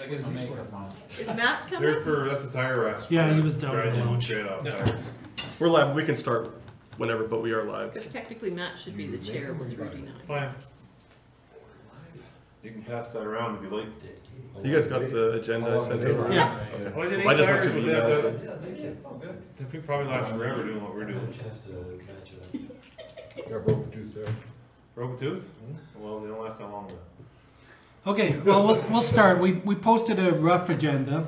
I get a makeup on. Is Matt coming? That's a tire rasp. Yeah, he was down in the lounge. We're live. We can start whenever, but we are live. Because technically Matt should be the chair with 39. Fine. You can pass that around if you like. You guys got the agenda I sent over? Yeah. Okay. Well, I did I 8 just went tires through with the that. emails. Yeah, thank you. Oh, good. We probably last forever doing what we're doing. Got broken tooth there. Broken tooth? Well, they don't last that long though. Okay, well, we'll start. We posted a rough agenda,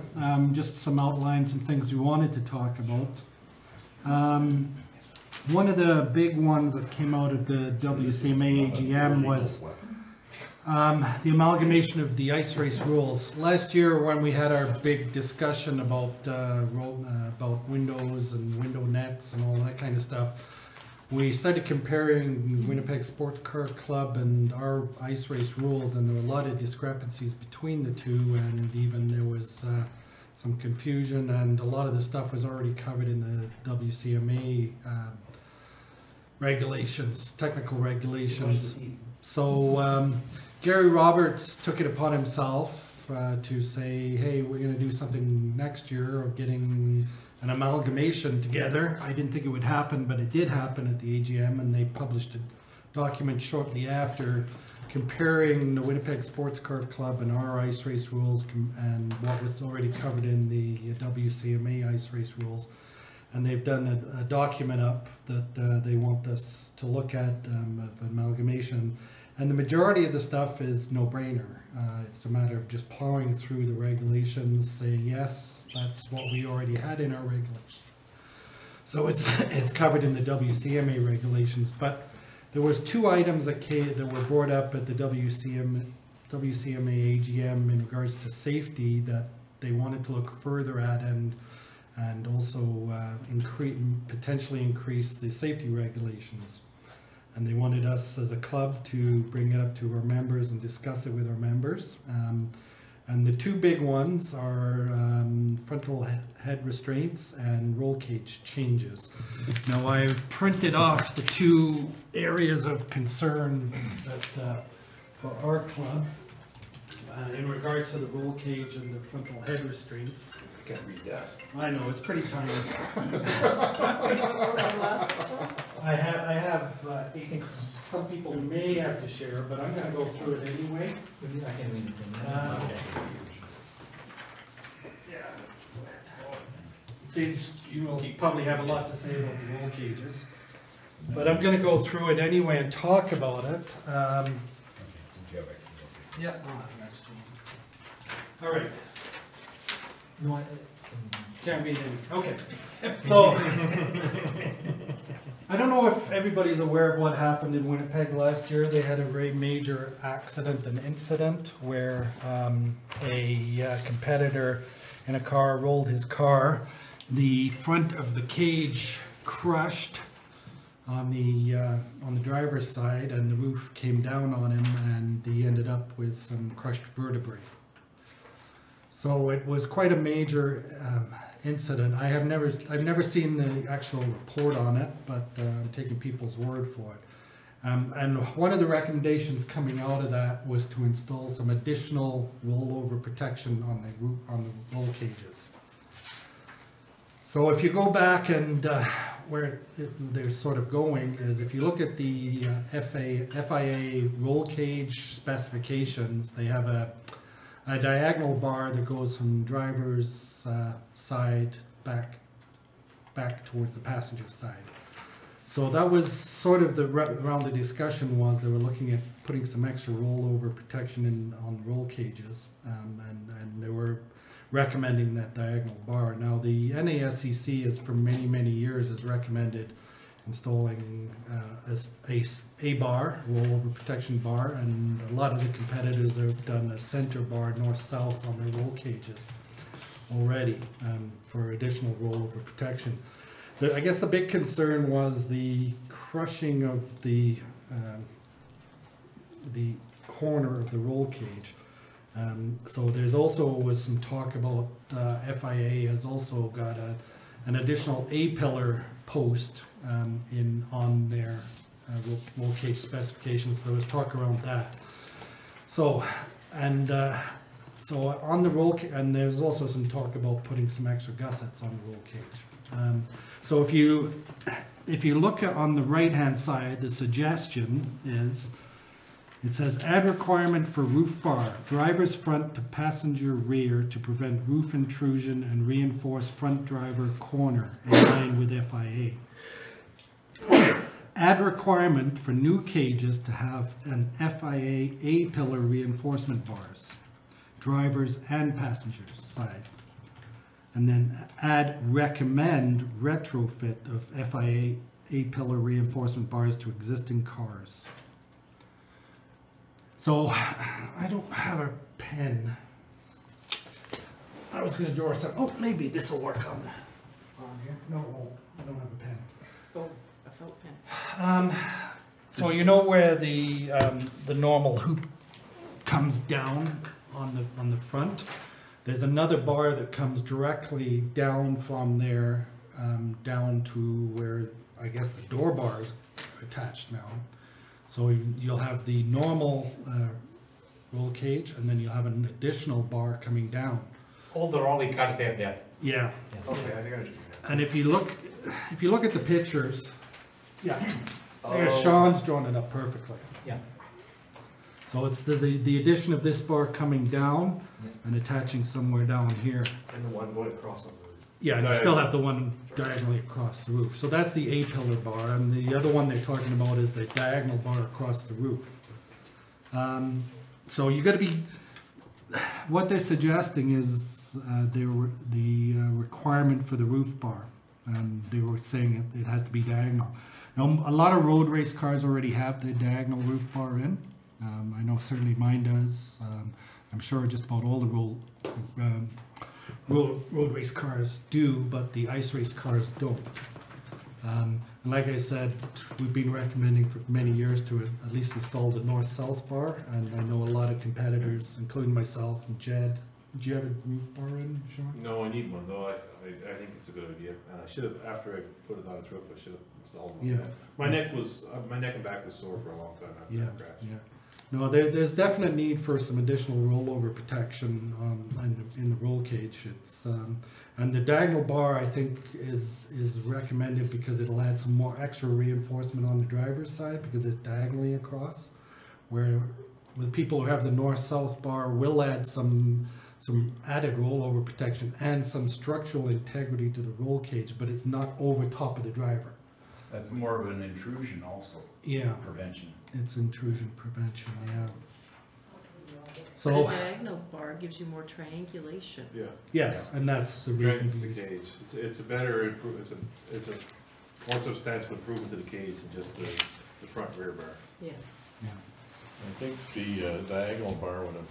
just some outlines and things we wanted to talk about. One of the big ones that came out of the WCMA AGM was the amalgamation of the ice race rules. Last year when we had our big discussion about windows and window nets and all that kind of stuff, we started comparing Winnipeg Sports Car Club and our ice race rules, and there were a lot of discrepancies between the two, and even there was some confusion, and a lot of the stuff was already covered in the WCMA regulations, technical regulations. So Gary Roberts took it upon himself to say, hey, we're going to do something next year of getting an amalgamation together. I didn't think it would happen, but it did happen at the AGM, and they published a document shortly after comparing the Winnipeg Sports Car Club and our ice race rules and what was already covered in the WCMA ice race rules. And they've done a document up that they want us to look at of amalgamation. And the majority of the stuff is no-brainer. It's a matter of just plowing through the regulations, saying yes, that's what we already had in our regulations. So it's covered in the WCMA regulations. But there was 2 items that were brought up at the WCMA AGM in regards to safety that they wanted to look further at and also potentially increase the safety regulations. And they wanted us as a club to bring it up to our members and discuss it with our members. And the 2 big ones are frontal head restraints and roll cage changes. Now I've printed off the 2 areas of concern that for our club in regards to the roll cage and the frontal head restraints. I can't read that. I know, it's pretty tiny. I have I think some people may have to share, but I'm going to go through it anyway. I can read it. Yeah. See, you probably have a lot to say about the roll cages, but I'm going to go through it anyway and talk about it. Yeah, I'll have an extra one. All right. No, can't read it. Okay. So, I don't know if everybody's aware of what happened in Winnipeg last year. They had a very major accident and incident where a competitor in a car rolled his car. The front of the cage crushed on the driver's side, and the roof came down on him, and he ended up with some crushed vertebrae. So it was quite a major incident. I've never seen the actual report on it, but I'm taking people's word for it. And one of the recommendations coming out of that was to install some additional rollover protection on the roll cages. So if you go back and where they're sort of going is, if you look at the FIA roll cage specifications, they have a diagonal bar that goes from driver's side back towards the passenger side. So that was sort of around the discussion was they were looking at putting some extra rollover protection on roll cages, and they were recommending that diagonal bar. Now the NASCC has for many years has recommended installing a bar, rollover protection bar, and a lot of the competitors have done a center bar north-south on their roll cages already for additional rollover protection. I guess the big concern was the crushing of the corner of the roll cage. So there's also was some talk about FIA has also got an additional A-pillar post on their roll cage specifications. So there was talk around that. So So on the roll, and there's also some talk about putting some extra gussets on the roll cage. So if you look on the right-hand side, the suggestion is, it says add requirement for roof bar, driver's front to passenger rear to prevent roof intrusion and reinforce front driver corner in line with FIA. Add requirement for new cages to have an FIA A-pillar reinforcement bars, drivers and passengers side. And then add recommend retrofit of FIA A-pillar reinforcement bars to existing cars. So I don't have a pen. I was going to draw something. Oh, maybe this will work on here. No, it won't. I don't have a pen. Oh, a felt pen. So you know where the normal hoop comes down on the front? There's another bar that comes directly down from there down to where I guess the door bar is attached now. So you'll have the normal roll cage, and then you'll have an additional bar coming down. All the rolling cars, they have that. Yeah. Okay, I think I should. And if you look at the pictures, yeah, there, Sean's drawn it up perfectly. Yeah. So it's the addition of this bar coming down and attaching somewhere down here. And the one going across on the. Yeah, and you still have the one diagonally across the roof. So that's the A-pillar bar, and the other one they're talking about is the diagonal bar across the roof. So you got to be. What they're suggesting is the requirement for the roof bar, and they were saying it has to be diagonal. Now, a lot of road race cars already have the diagonal roof bar in. I know certainly mine does. I'm sure just about all the road race cars do, but the ice race cars don't. And like I said, we've been recommending for many years to at least install the north-south bar, and I know a lot of competitors, including myself and Jed. Did you have a roof bar in, Sean? No, I need one though. I think it's a good idea. And I should have, after I put it on its roof, I should have installed one. Yeah. My neck and back was sore for a long time after that crash. Yeah. No, there's definite need for some additional rollover protection in the roll cage. It's and the diagonal bar I think is recommended because it'll add some more extra reinforcement on the driver's side because it's diagonally across. Where with people who have the north-south bar, will add some added rollover protection and some structural integrity to the roll cage, but it's not over top of the driver. That's more of an intrusion also. Yeah. Prevention. It's intrusion prevention, yeah. But So, a diagonal bar gives you more triangulation. Yeah. yes, and that's the reason. Strengthens the cage. It's a better it's a more substantial improvement to the cage than just the front rear bar. Yeah. Yeah. I think the diagonal bar would have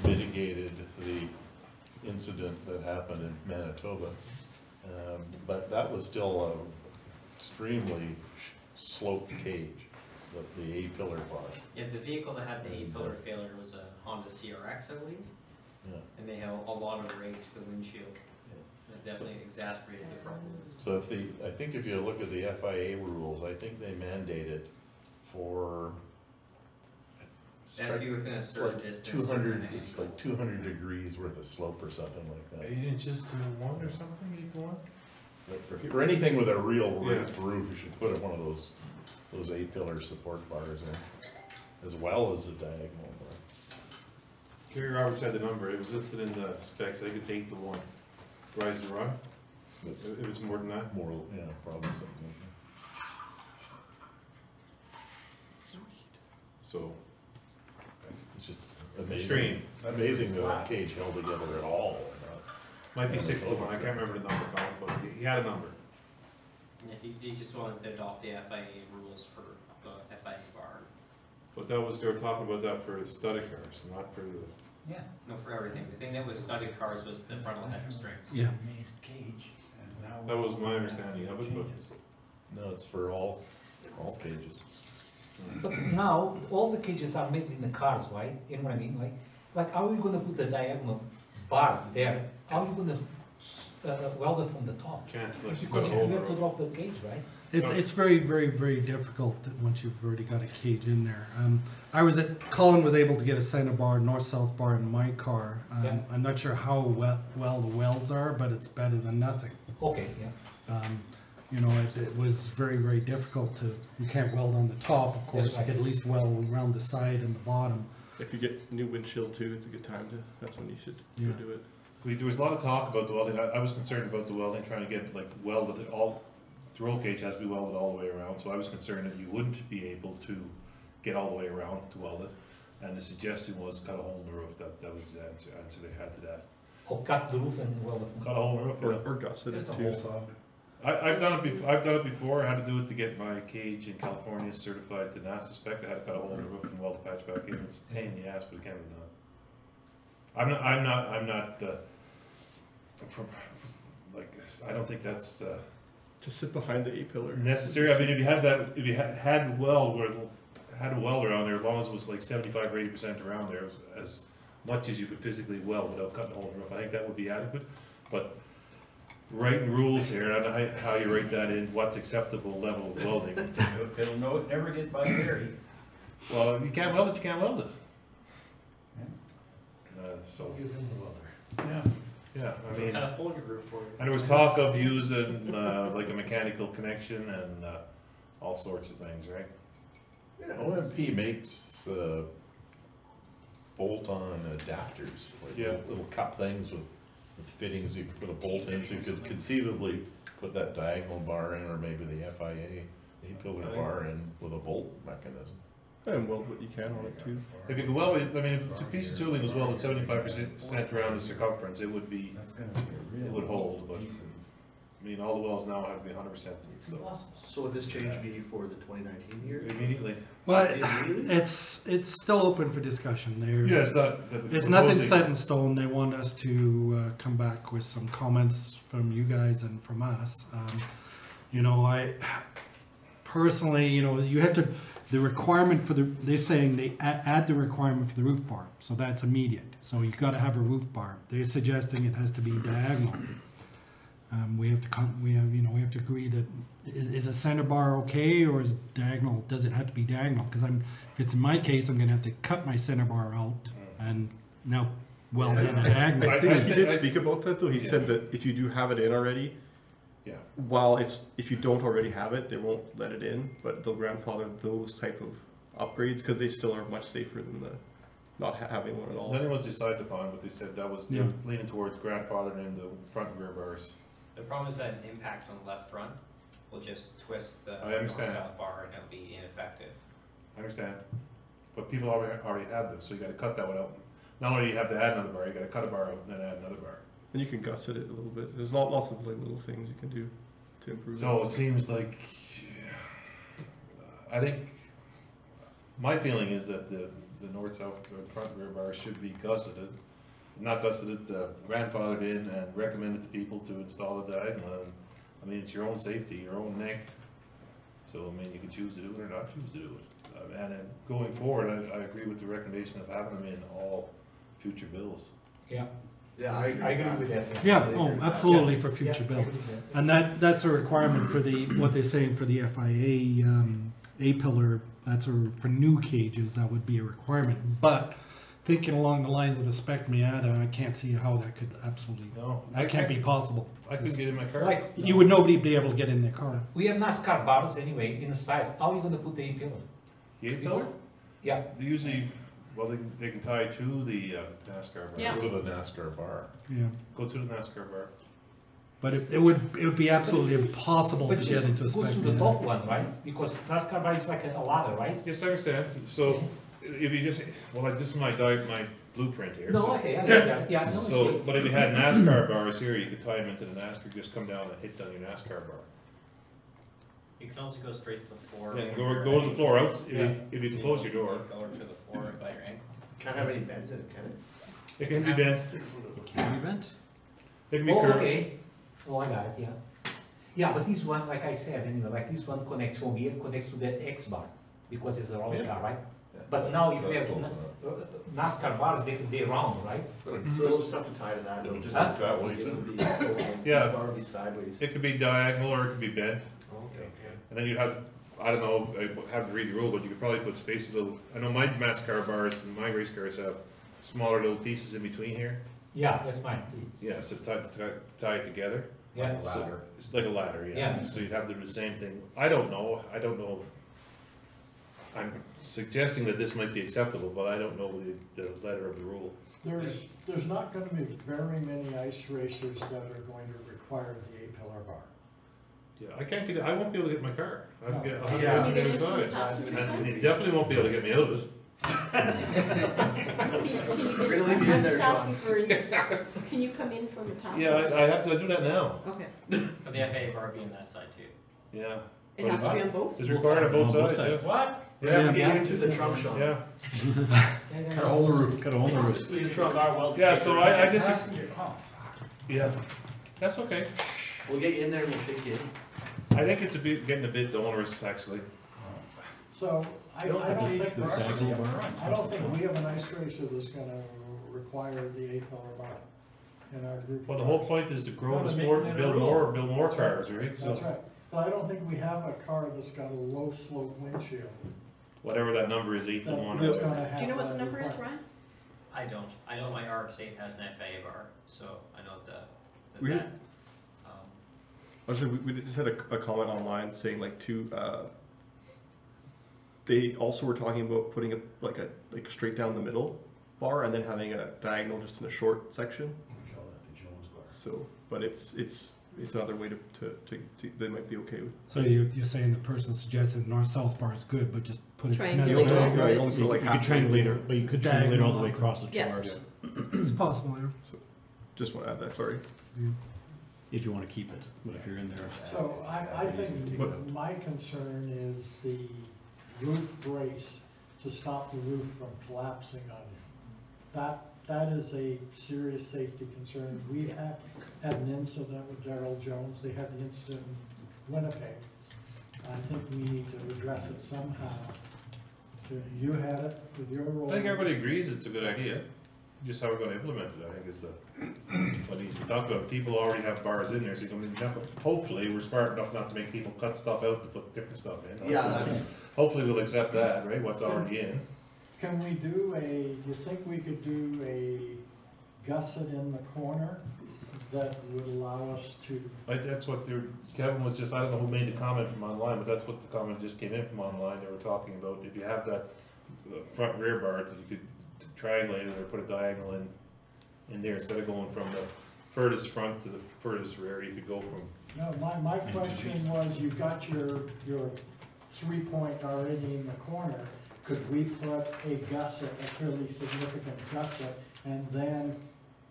mitigated the incident that happened in Manitoba. But that was still an extremely sloped cage, the A-pillar bar. Yeah, the vehicle that had the A-pillar failure was a Honda CRX, I believe. Yeah. And they have a lot of rake to the windshield. That definitely exacerbated the problem. So I think if you look at the FIA rules, I think they mandate it for. It has to be within a certain distance. 200, it's like 200 degrees worth of slope or something like that. 8 inches to 1 or something, 8 to 1? Like for anything with a real roof, you should put one of those A-pillar support bars in, as well as a diagonal bar. Gary Roberts had the number. It was listed in the specs. I think it's 8 to 1. Rise and run. If it's more than that. More, yeah, probably something like Sweet. So. It's just Extreme. amazing that that cage held together at all. Might be 6 to 1. I can't remember the number, Colin, but he had a number. Yeah, he just wanted to adopt the FIA rules for the FIA bar. But that was, they were talking about that for studded cars, not for the. Yeah. No, for everything. The thing that was studded cars was the frontal head restraints. Yeah. That was my understanding of it, but. No, it's for all cages. But now, all the cages are made in the cars, right? You know what I mean? Like how are you gonna put the diagonal bar there? How are you gonna weld it from the top? Can't unless you put Because a you hole have to through it. drop the cage, right? It's very, very, very difficult once you've already got a cage in there. Colin was able to get a center bar, north-south bar in my car. Yeah. I'm not sure how well the welds are, but it's better than nothing. Okay, yeah. You know, it was very, very difficult you can't weld on the top, of course. That's right. You can at least weld around the side and the bottom. If you get new windshield too, it's a good time that's when you should Yeah. do it. There was a lot of talk about the welding. I was concerned about the welding, trying to get like welded all, the roll cage has to be welded all the way around, so I was concerned that you wouldn't be able to get all the way around to weld it. And the suggestion was cut a hole in the roof. That was the answer they had to that. Or cut the roof and weld it. Cut a hole in the roof, yeah. Or gusset it Just a too. whole saw. I've done it before. I had to do it to get my cage in California certified to NASCC spec. I had to cut a hole in the roof and weld a patch back in. It's a pain in the ass, but it can be done. I'm not like, I don't think that's Just sit behind the A-pillar. necessary. I mean, if you had a welder on there, as long as it was like 75 or 80% around there, as much as you could physically weld without cutting a hole in the roof, I think that would be adequate. But writing rules here, I don't know how you write that in, what's acceptable level of welding. It'll never get by Gary. Well, if you can't weld it, you can't weld it. So, Give him the welder. Yeah. yeah, I What mean, kind of hole your roof for? and there was talk of using, like a mechanical connection and, all sorts of things, right? OMP makes bolt-on adapters, like Yeah. little cup things with fittings you could put a bolt in, so you could conceivably put that diagonal bar in, or maybe the FIA A-pillar bar in with a bolt mechanism. And weld what you can on it too. If you could weld it, I mean, if a piece of tooling was welded 75% around the circumference, it would be, That's gonna be a real. it would hold, but, decent- I mean, all the welds now have to be 100%, It's so, impossible. So would this change be for the 2019 year? immediately. Well, Immediately? it's still open for discussion there. Yeah, it's not. It's nothing set in stone. They want us to come back with some comments from you guys and from us. You know, I personally, you know, you have to, the requirement for they're saying they add the requirement for the roof bar. So that's immediate. So you've got to have a roof bar. They're suggesting it has to be diagonal. We have to agree that is a center bar okay, or is diagonal, does it have to be diagonal? Because if it's in my case, I'm gonna have to cut my center bar out and now weld in a diagonal. I think he did I- speak about that though. He said that if you do have it in already, Yeah. if you don't already have it, they won't let it in, but they'll grandfather those type of upgrades because they still are much safer than the not having one at all. Nothing was decided upon, but they said that was, they Yeah. were leaning towards grandfathering in the front and rear bars. The problem is that an impact on the left front will just twist the I understand. north-south bar and it'll be ineffective. I understand, but people already have them, so you gotta cut that one out. Not only do you have to add another bar, you gotta cut a bar out and then add another bar. And you can gusset it a little bit. There's lots of like little things you can do to improve So it. it seems like, I think, my feeling is that the north-south or the front and rear bars should be gusseted. Not gusseted, grandfathered in and recommended to people to install a diagonal. And, I mean, it's your own safety, your own neck. So, I mean, you can choose to do it or not choose to do it. And then going forward, I agree with the recommendation of having them in all future bills. Yeah, Yeah, I agree with that. Yeah, oh, absolutely, for Yeah, future I agree builds. with that. And that's a requirement for what they're saying for the FIA A-pillar, for new cages, that would be a requirement. But thinking along the lines of a spec Miata, I can't see how that could absolutely, No. that can't be possible. I couldn't get in my car. Like, Nobody be able to get in their car. we have NASCAR bars anyway inside. How are you gonna put the A-pillar? The A-pillar? Yeah, They usually, well, they can tie to the NASCAR bar. Yeah. Go to the NASCAR bar. Yeah. Go to the NASCAR bar. But it would be absolutely impossible to but get just into a goes spec to the Miata. top one, right? Because NASCAR bar is like a ladder, right? Yes, I understand. So, if you just, well, like, this is my blueprint here. No, so- okay, I get that, yeah. I know So, it's- but if you had NASCAR bars here, you could tie them into the NASCAR, just come down and hit down your NASCAR bar. You can also go straight to the floor. And go to the floor, else, Yeah. if you close your door, Go to the floor by your ankle. Can't have any bends in it, can it? it can be bent, Event? it can be Oh, curved. okay. Oh, I got it, yeah. Yeah, but this one, like I said, anyway, like this one connects from here, connects to the X bar, because it's a round Yeah. bar, right? But now if you That's have close enough. NASCAR bars, they're round, right? So it'll just have to tie to that, it'll just. Huh? It would be, Yeah. the bar would be sideways. It could be diagonal or it could be bent, Okay, okay. And then you have, I don't know, I haven't read the rule, but you could probably put space a little, I know my NASCAR bars and my race cars have smaller little pieces in between here. Yeah, that's mine too. Yeah, so tie it together. Yeah. So it's like a ladder, yeah. Yeah. So you'd have to do the same thing. I don't know. I'm suggesting that this might be acceptable, but I don't know the letter of the rule. There's not gonna be very many ice racers that are going to require the 8-pillar bar. Yeah, I can't get, I won't be able to get in my car. I'll have to Yeah. go to the Maybe other it's on the side. passenger And side. you definitely won't be able to get me out of it. We're gonna leave you in there, Sean. Can you come in from the top? Yeah, I have to do that now. Okay. But the FA bar be on that side too. Yeah. It has to be on both? It's required on both sides, yeah. What? We have to get you through the trunk, Sean. Yeah. Gotta hold the roof. Gotta hold the roof. Through the trunk. Yeah, so I just, Passenger. Oh, fuck. yeah, that's okay. We'll get you in there and we'll shake you in. I think it's getting a bit onerous, actually. So, I don't think, This diagonal bar? I don't think we have an ice racer that's gonna require the 8-pillar bar in our group. Well, the whole point is to grow No, the they're sport, making and it a build more cars, right? So That's right, but I don't think we have a car that's got a low slope windshield. whatever that number is, 8 to 1. That's gonna have Do you know what the that number is, requirement. Ryan? I don't. I know my RX-8 has an FA bar, so I know that We- that. Actually, we just had a comment online saying like they also were talking about putting a like straight down the middle bar and then having a diagonal just in a short section. We call that the Jones bar. So, but it's another way to they might be okay with. So you're saying the person suggested north-south bar is good, but just put it. Triangulate another over way. it. You only You go like could halfway. triangulate it, but you could triangulate all the way Diagonal. across the Yeah. bars, It's possible, yeah. So, just want to add that. Sorry. if you wanna keep it, but if you're in there. So I think my concern is the roof brace to stop the roof from collapsing on you. That is a serious safety concern. We had an incident with Darrell Jones. They had the incident in Winnipeg. I think we need to address it somehow. You had it with your role. I think everybody agrees it's a good idea. Just how we're gonna implement it, I think, is what needs to be talked about. People already have bars in there, so you don't even have to, hopefully, we're smart enough not to make people cut stuff out to put different stuff in. Yeah, that's, Hopefully we'll accept that, right, what's already in. Can we do you think we could do a gusset in the corner that would allow us to, That's what Kevin was just, I don't know who made the comment from online, but that's what the comment just came in from online. They were talking about if you have that front rear bar, that you could triangulate it or put a diagonal in there instead of going from the furthest front to the furthest rear. You could go from, no, my question was, you've got your 3-point already in the corner. Could we put a gusset, a clearly significant gusset, and then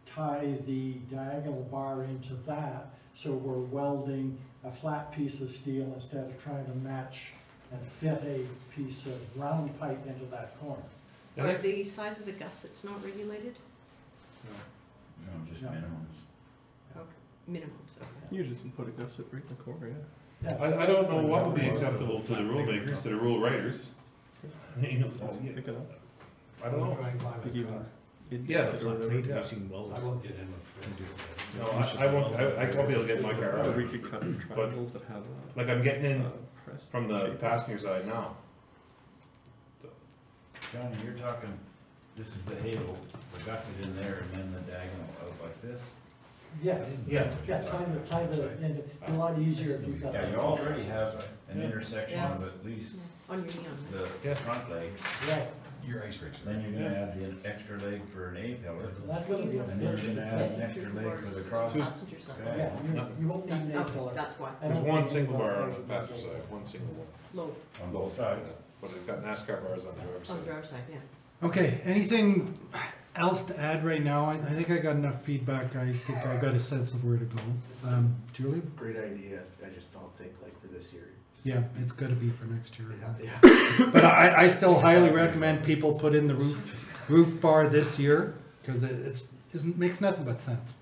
tie the diagonal bar into that, so we're welding a flat piece of steel instead of trying to match and fit a piece of round pipe into that corner? I Are think- the size of the gussets not regulated? No, just No. minimums. Okay, minimums, okay. You just put a gusset right in the corner. Yeah. Yeah. I don't know what would be acceptable to the rule makers, to the rule writers. You know, That's thick enough. I don't know. Like even Yeah, or whatever. yeah. I won't get in with. No, I won't be able to get in my car Or either. we could cut triangles that have Like I'm getting in pressed from the shape. passenger side now. Johnny, you're talking, this is the halo, the gusset in there and then the diagonal out like this? Yes, Yeah. yeah, tie the, and it'd be a lot easier if you've got. Yeah, you already have an intersection of at least On your neon. the Yeah. front leg, Right, Your ice racer. then you're gonna add the extra leg for an A-pillar, that's gonna be a and then you're first. gonna add an extra leg for the cross. Passenger side. Yeah, you won't need an Okay, A-pillar. that's why, I There's don't one think single you bar on want the to- passenger side, one single one. low, On both sides. But it's got NASCAR bars on the driver's on the side. driver's side, yeah. Okay, anything else to add right now? I think I got enough feedback. I think I got a sense of where to go. Julie? great idea. I just don't think like for this year. Just- Yeah, it's gotta be for next year. Yeah, yeah. But I still highly recommend people put in the roof bar this year, because makes nothing but sense.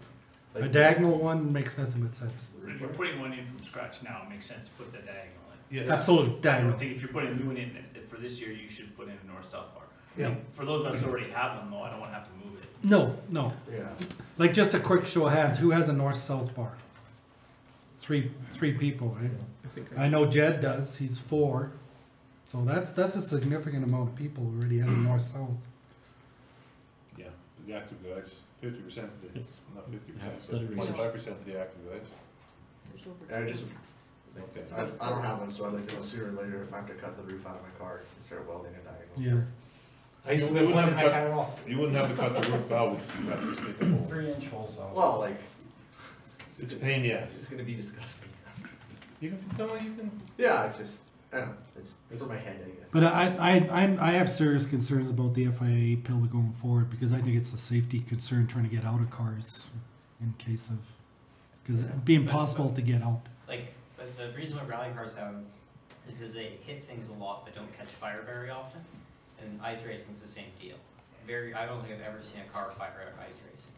A diagonal one makes nothing but sense. If you're putting one in from scratch now, it makes sense to put the diagonal in. Yes. Absolutely, I diagonal. don't think if you're putting a new one in, for this year, you should put in a north-south bar. Yeah. For those of us who already have one though, I don't wanna have to move it. No. Yeah. Like just a quick show of hands, who has a north-south bar? three people, right? I think I know Jed does, he's 4. So that's a significant amount of people already heading north-south. Yeah, the active guys, 50% of the, It's not half 50%, study but research. 25% of the active guys. There's over And I just, Okay. I don't have one, so I'd like to know sooner or later if I have to cut the roof out of my car and start welding a diagonal. Yeah. I used to You be wouldn't one, have I cut- cut it off. You wouldn't have to cut the roof out, you'd have to just make a hole. 3-inch holes out. Well, like, It's a pain, it's yes. gonna be disgusting. You can, Yeah, it's just, I don't know, it's for my head, I guess. But I have serious concerns about the FIA pillar going forward because I think it's a safety concern trying to get out of cars in case of, because it'd be impossible to get out. Like, but the reason why rally cars have is because they hit things a lot but don't catch fire very often. And ice racing's the same deal. I don't think I've ever seen a car fire out ice racing.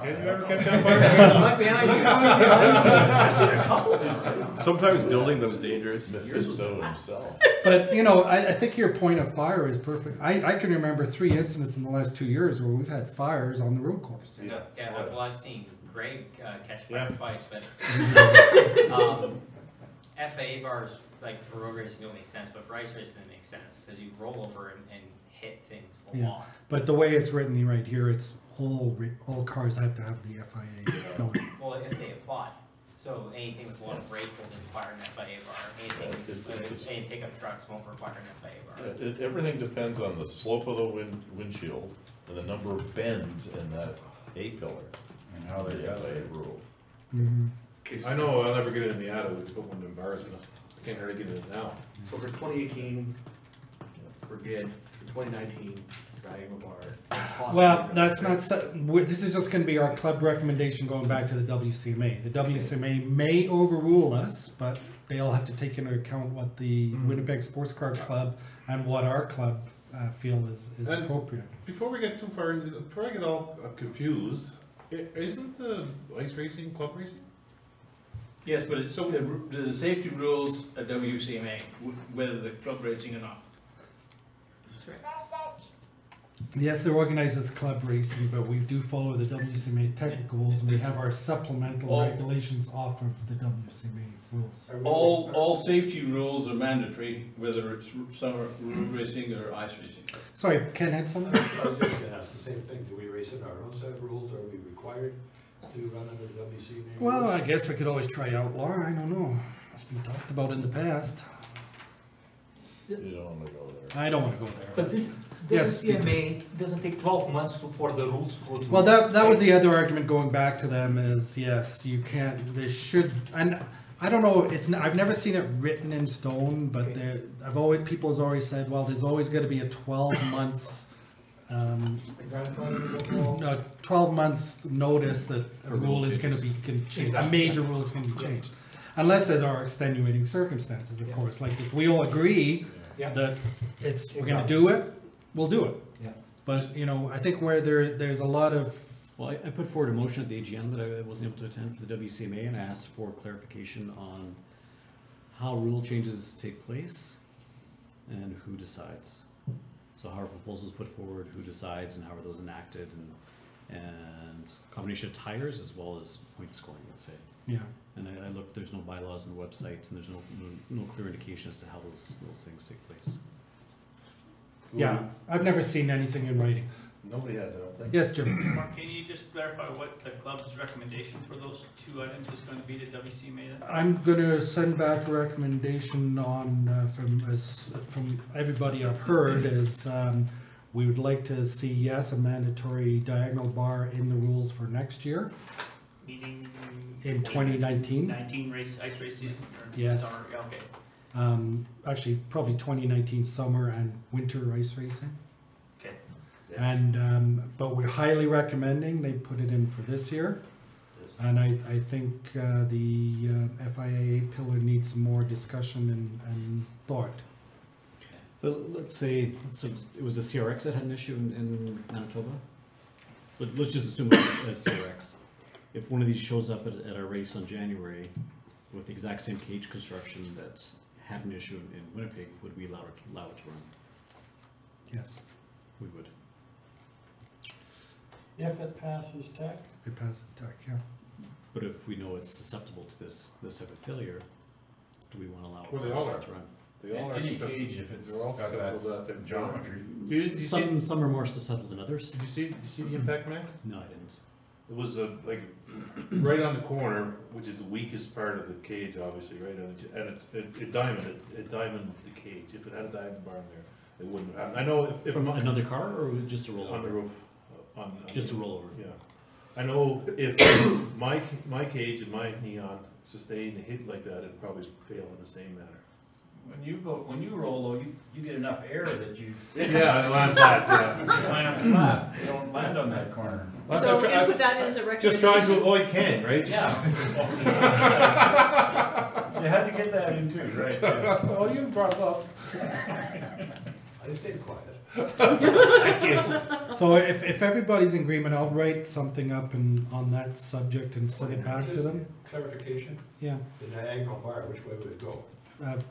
Can you ever catch on fire? Right behind you. I've seen a couple. sometimes building them's dangerous. Mephisto himself. But, you know, I think your point of fire is perfect. I can remember 3 incidents in the last 2 years where we've had fires on the road course. Yeah. Yeah, well, I've seen Greg catch Yeah. fire twice, but FIA bars, like for road racing, don't make sense, but for ice racing, it makes sense because you roll over and hit things a Yeah. lot. But the way it's written right here, it's all cars have to have the FIA going. Well, if they apply. So anything with a lot of brake will require an FIA bar. Anything, any pickup trucks won't require an FIA bar. Everything depends on the slope of the windshield and the number of bends in that A-pillar. And how they The got FIA it. rules. I know I'll never get it in the attic, we put one of them bars in it. I can't hardly get it in now. So for 2018, we're good. For 2019, diagonal bar. possibly Well, no. that's not, this is just gonna be our club recommendation going back to the WCMA. The WCMA may overrule us, but they'll have to take into account what the Winnipeg Sports Car Club and what our club feel is And- appropriate. Before we get too far into, before I get all confused, isn't the ice racing club racing? Yes, but it's so the safety rules at WCMA, whether the club racing or not. Yes, they're organized as club racing, but we do follow the WCMA technical rules, and we have our supplemental All- regulations off of the WCMA rules. All safety rules are mandatory, whether it's summer road racing or ice racing. Sorry, Ken had something? I was just gonna ask the same thing, do we race in our own set of rules, are we required to run under the WCMA rules? Well, I guess we could always try outlaw, I don't know. It's been talked about in the past. You don't wanna go there. I don't wanna go there. But this, Yes, WCMA doesn't take 12 months for the rules to go through. Well, that was the other argument going back to them is, yes, you can't, they should, and I don't know, I've never seen it written in stone, but people has always said, well, there's always gonna be a 12 months, 12 months notice that a rule is gonna be, a major rule is gonna be changed. Unless there's our extenuating circumstances, of course, like if we all agree Yeah. that we're gonna do it, we'll do it. Yeah. But, you know, I think where there's a lot of, Well, I put forward a motion at the AGM that I wasn't able to attend for the WCMA, and I asked for clarification on how rule changes take place and who decides. So how are proposals put forward, who decides, and how are those enacted, and combination of tires as well as point scoring, let's say. yeah. And I looked, there's no bylaws on the website, and there's no clear indication as to how those things take place. Yeah, I've never seen anything in writing. Nobody has, I don't think. Yes, Jim? Mark, can you just clarify what the club's recommendation for those 2 items is going to be to WCMA then? I'm gonna send back a recommendation on, from everybody I've heard is, we would like to see, yes, a mandatory diagonal bar in the rules for next year, Meaning? in 2019. 19 race, ice race season? Or Yes. summer? Yeah, okay. Actually, probably 2019 summer and winter ice racing. Okay. And, but we're highly recommending they put it in for this year. And I think the FIA pillar needs some more discussion and thought. But let's say, so it was the CRX that had an issue in Manitoba? But let's just assume it was a CRX. If one of these shows up at a race on January with the exact same cage construction that had an issue in Winnipeg, would we allow it to run? Yes. We would. If it passes tech, If it passes tech, yeah. But if we know it's susceptible to this type of failure, do we want to allow Well, they all it are. to run? They all are Any susceptible. cage, if it's They're all got susceptible to that type of geometry. Did you see? Some are more susceptible than others. Did you see the impact, man? No, I didn't. It was like right on the corner, which is the weakest part of the cage, obviously, right? And it diamonded the cage. If it had a diamond bar in there, it wouldn't have. I know if From another car or just a rollover? on the roof, Just a rollover. Yeah, I know if my cage and my neon sustained a hit like that, it'd probably fail in the same manner. When you roll though, you get enough air that you. Yeah, I land flat. Yeah. You land flat, you don't land on that corner. So we're gonna put that in as a recommendation. Just trying to avoid Ken, right? Just You had to get that in too, right? Yeah. Well, you brought it up. I stayed quiet. Thank you. So if everybody's in agreement, I'll write something up on that subject and send it back to them. Clarification, Yeah, the diagonal bar, which way would it go?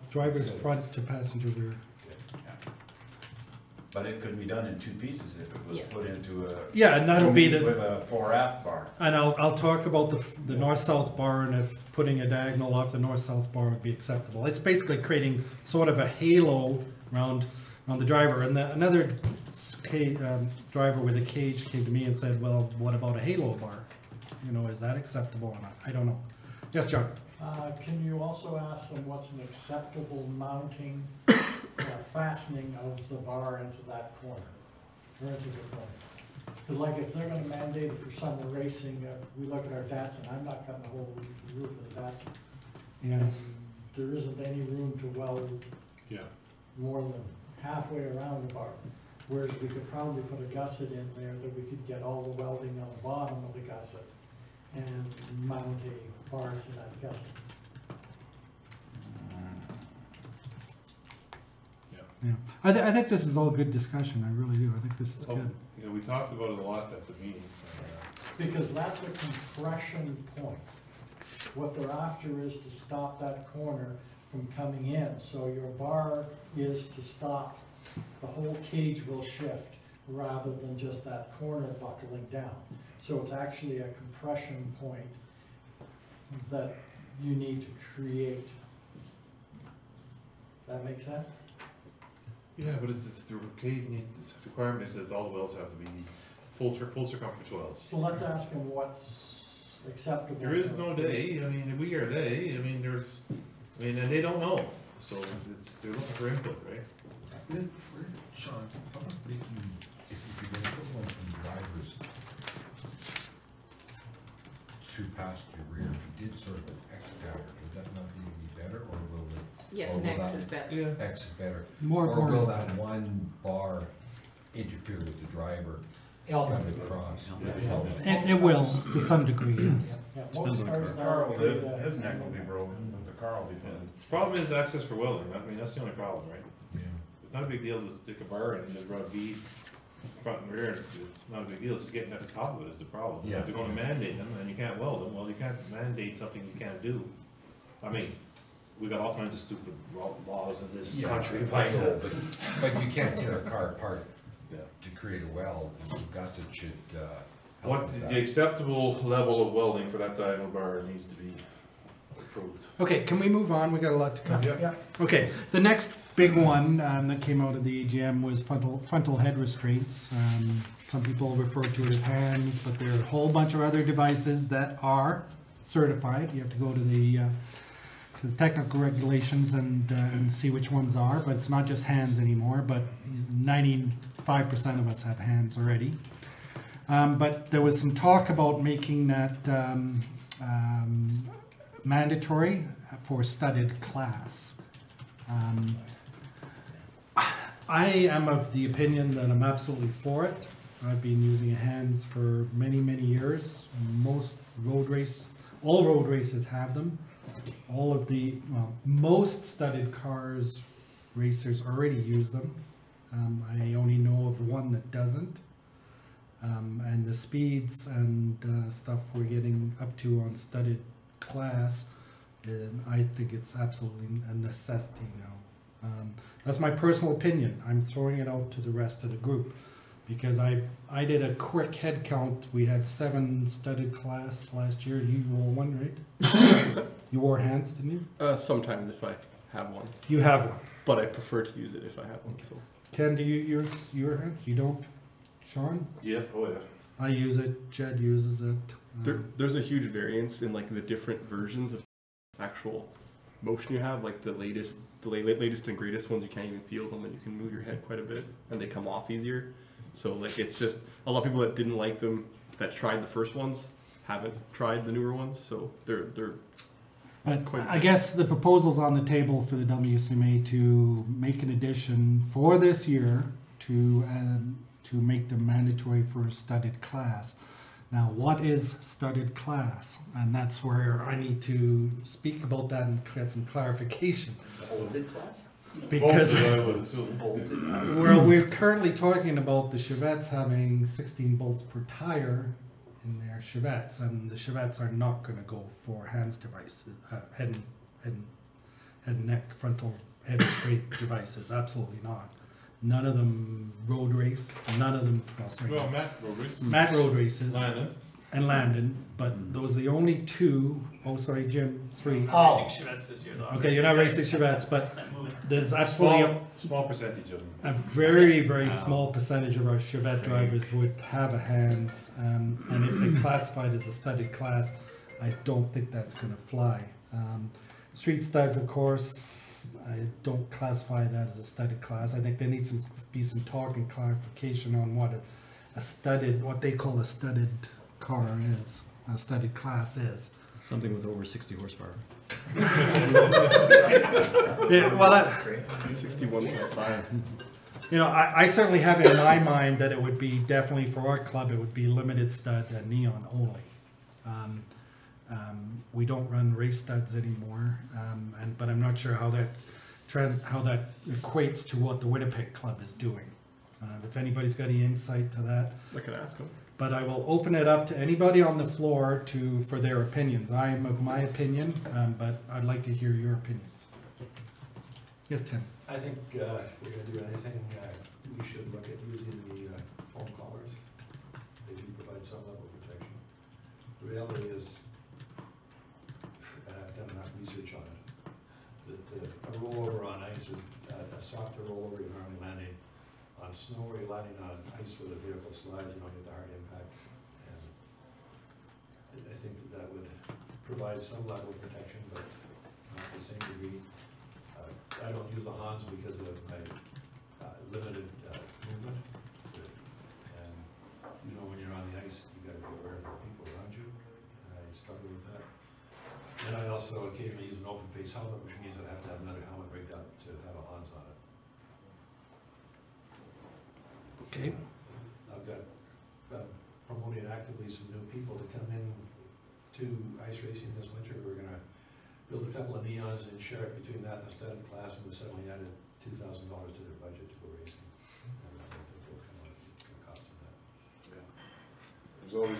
driver's front to passenger rear. But it could be done in two pieces if it was Yeah. put into a. Yeah, and that'll be the, With a 4 bar. and I'll talk about the north-south bar and if putting a diagonal off the north-south bar would be acceptable. It's basically creating sort of a halo around the driver. And another driver with a cage came to me and said, well, what about a halo bar? You know, is that acceptable or not? I don't know. Yes, John? Can you also ask them what's an acceptable mounting fastening of the bar into that corner, or into the corner? Because like if they're gonna mandate it for summer racing, we look at our Datsun, I'm not cutting the whole roof of the Datsun. Yeah. There isn't any room to weld Yeah. more than halfway around the bar. Whereas we could probably put a gusset in there that we could get all the welding on the bottom of the gusset and mount a bar to that gusset. Yeah. I think this is all good discussion. I really do. I think this is Oh, good. you know, we talked about it a lot at the meeting. Because that's a compression point. What they're after is to stop that corner from coming in. So your bar is to stop, the whole cage will shift rather than just that corner buckling down. So it's actually a compression point that you need to create. That make sense? Yeah, but it's the requirement is that all the wells have to be full circumference wells. So let's ask them what's acceptable. There is no day, I mean, we are they, I mean, and they don't know, so they're looking for input, right? Sean, how about making, if you're gonna put one from drivers to passenger rear, if you did sort of an X pattern, would that not even be better, or will it? Yes, or an will X that- is better. Yeah. X is better, More or will corners. that one bar interfere with the driver Element. coming across? It will, to some degree, yes. Yeah, Depends most on the cars The now car will create live, a- his neck will be broken, but the car will be fine. Problem is access for welding, I mean, that's the only problem, right? Yeah. It's not a big deal to stick a bar in and just run a bead front and rear, it's not a big deal, it's just getting at the top of it is the problem. Yeah. If they're gonna mandate them and you can't weld them, well, you can't mandate something you can't do. I mean, we got all kinds of stupid laws in this Yeah, country. I know, but you can't tear a car apart Yeah. to create a weld, and the gusset should, help What, with that. the acceptable level of welding for that diagonal bar needs to be approved. Okay, can we move on? We got a lot to cover. Yeah. Okay, the next big one that came out of the AGM was frontal head restraints. Some people refer to it as hands, but there are a whole bunch of other devices that are certified. You have to go to the technical regulations and see which ones are, but it's not just hands anymore, but 95% of us have hands already. But there was some talk about making that mandatory for studded class. I am of the opinion that I'm absolutely for it. I've been using hands for many, many years. All road races have them. Most studded cars racers already use them. I only know of one that doesn't. And the speeds and stuff we're getting up to on studded class, I think it's absolutely a necessity now. That's my personal opinion. I'm throwing it out to the rest of the group. Because I did a quick head count. We had 7 studded class last year. You wore one, right? You wore hands, didn't you? Sometimes if I have one. You have one. But I prefer to use it if I have one, so. Ken, do you use your hands? You don't? Sean? Yeah, oh yeah. I use it. Jed uses it. There's a huge variance in like the different versions of actual motion you have. Like the latest and greatest ones, you can't even feel them, and you can move your head quite a bit, and they come off easier. So like it's just a lot of people that didn't like them, that tried the first ones, haven't tried the newer ones. So they're. But I guess the proposal's on the table for the WCMA to make an addition for this year to make them mandatory for a studded class. Now, what is studded class? And that's where I need to speak about that and get some clarification. Bolted class? Because Bolted, we're currently talking about the Chevettes having 16 bolts per tire in their Chevettes, and the Chevettes are not going to go for hands devices, head and neck, frontal head and straight devices. Absolutely not. None of them road race. None of them. Well, sorry. Well, Matt road race. Matt road races. Landon. And Landon, but those are the only 2. Oh, sorry, Jim. 3. I'm racing Chevettes this year, though. Okay, you're not racing Chevettes, but there's absolutely small percentage of them. a very, very small percentage of our Chevette drivers would have a hands, and if they classified as a studded class, I don't think that's going to fly. Street studs, of course, I don't classify that as a studded class. I think there needs to be some talk and clarification on what a studded, what they call a studded car is, a studded class is. Something with over 60 horsepower. Yeah, well, 61.5. You know, I certainly have it in my mind that it would be definitely for our club, it would be limited stud and neon only. We don't run race studs anymore, but I'm not sure how that equates to what the Winnipeg club is doing. If anybody's got any insight to that, I can ask them. But I will open it up to anybody on the floor for their opinions. I am of my opinion, but I'd like to hear your opinions. Yes, Tim. I think if we're gonna do anything, we should look at using the foam collars. They do provide some level of protection. The reality is, and I've done enough research on it, that a rollover on ice is a softer rollover you're normally landing on snow, or you're landing on ice where the vehicle slides, you don't get the hard impact. And I think that would provide some level of protection, but not to the same degree. I don't use the Hans because of my limited movement. And you know, when you're on the ice, you gotta be aware of the people around you. And I struggle with that. And I also occasionally use an open face helmet, which means I have to have another helmet rigged up to have a Hans on it. Okay. I've got promoting actively some new people to come in to ice racing this winter. We're gonna build a couple of neons and share it between that and the studded class, and we suddenly added $2,000 to their budget to go racing. And I don't think they'll come out, it's gonna cost them that. Yeah. There's always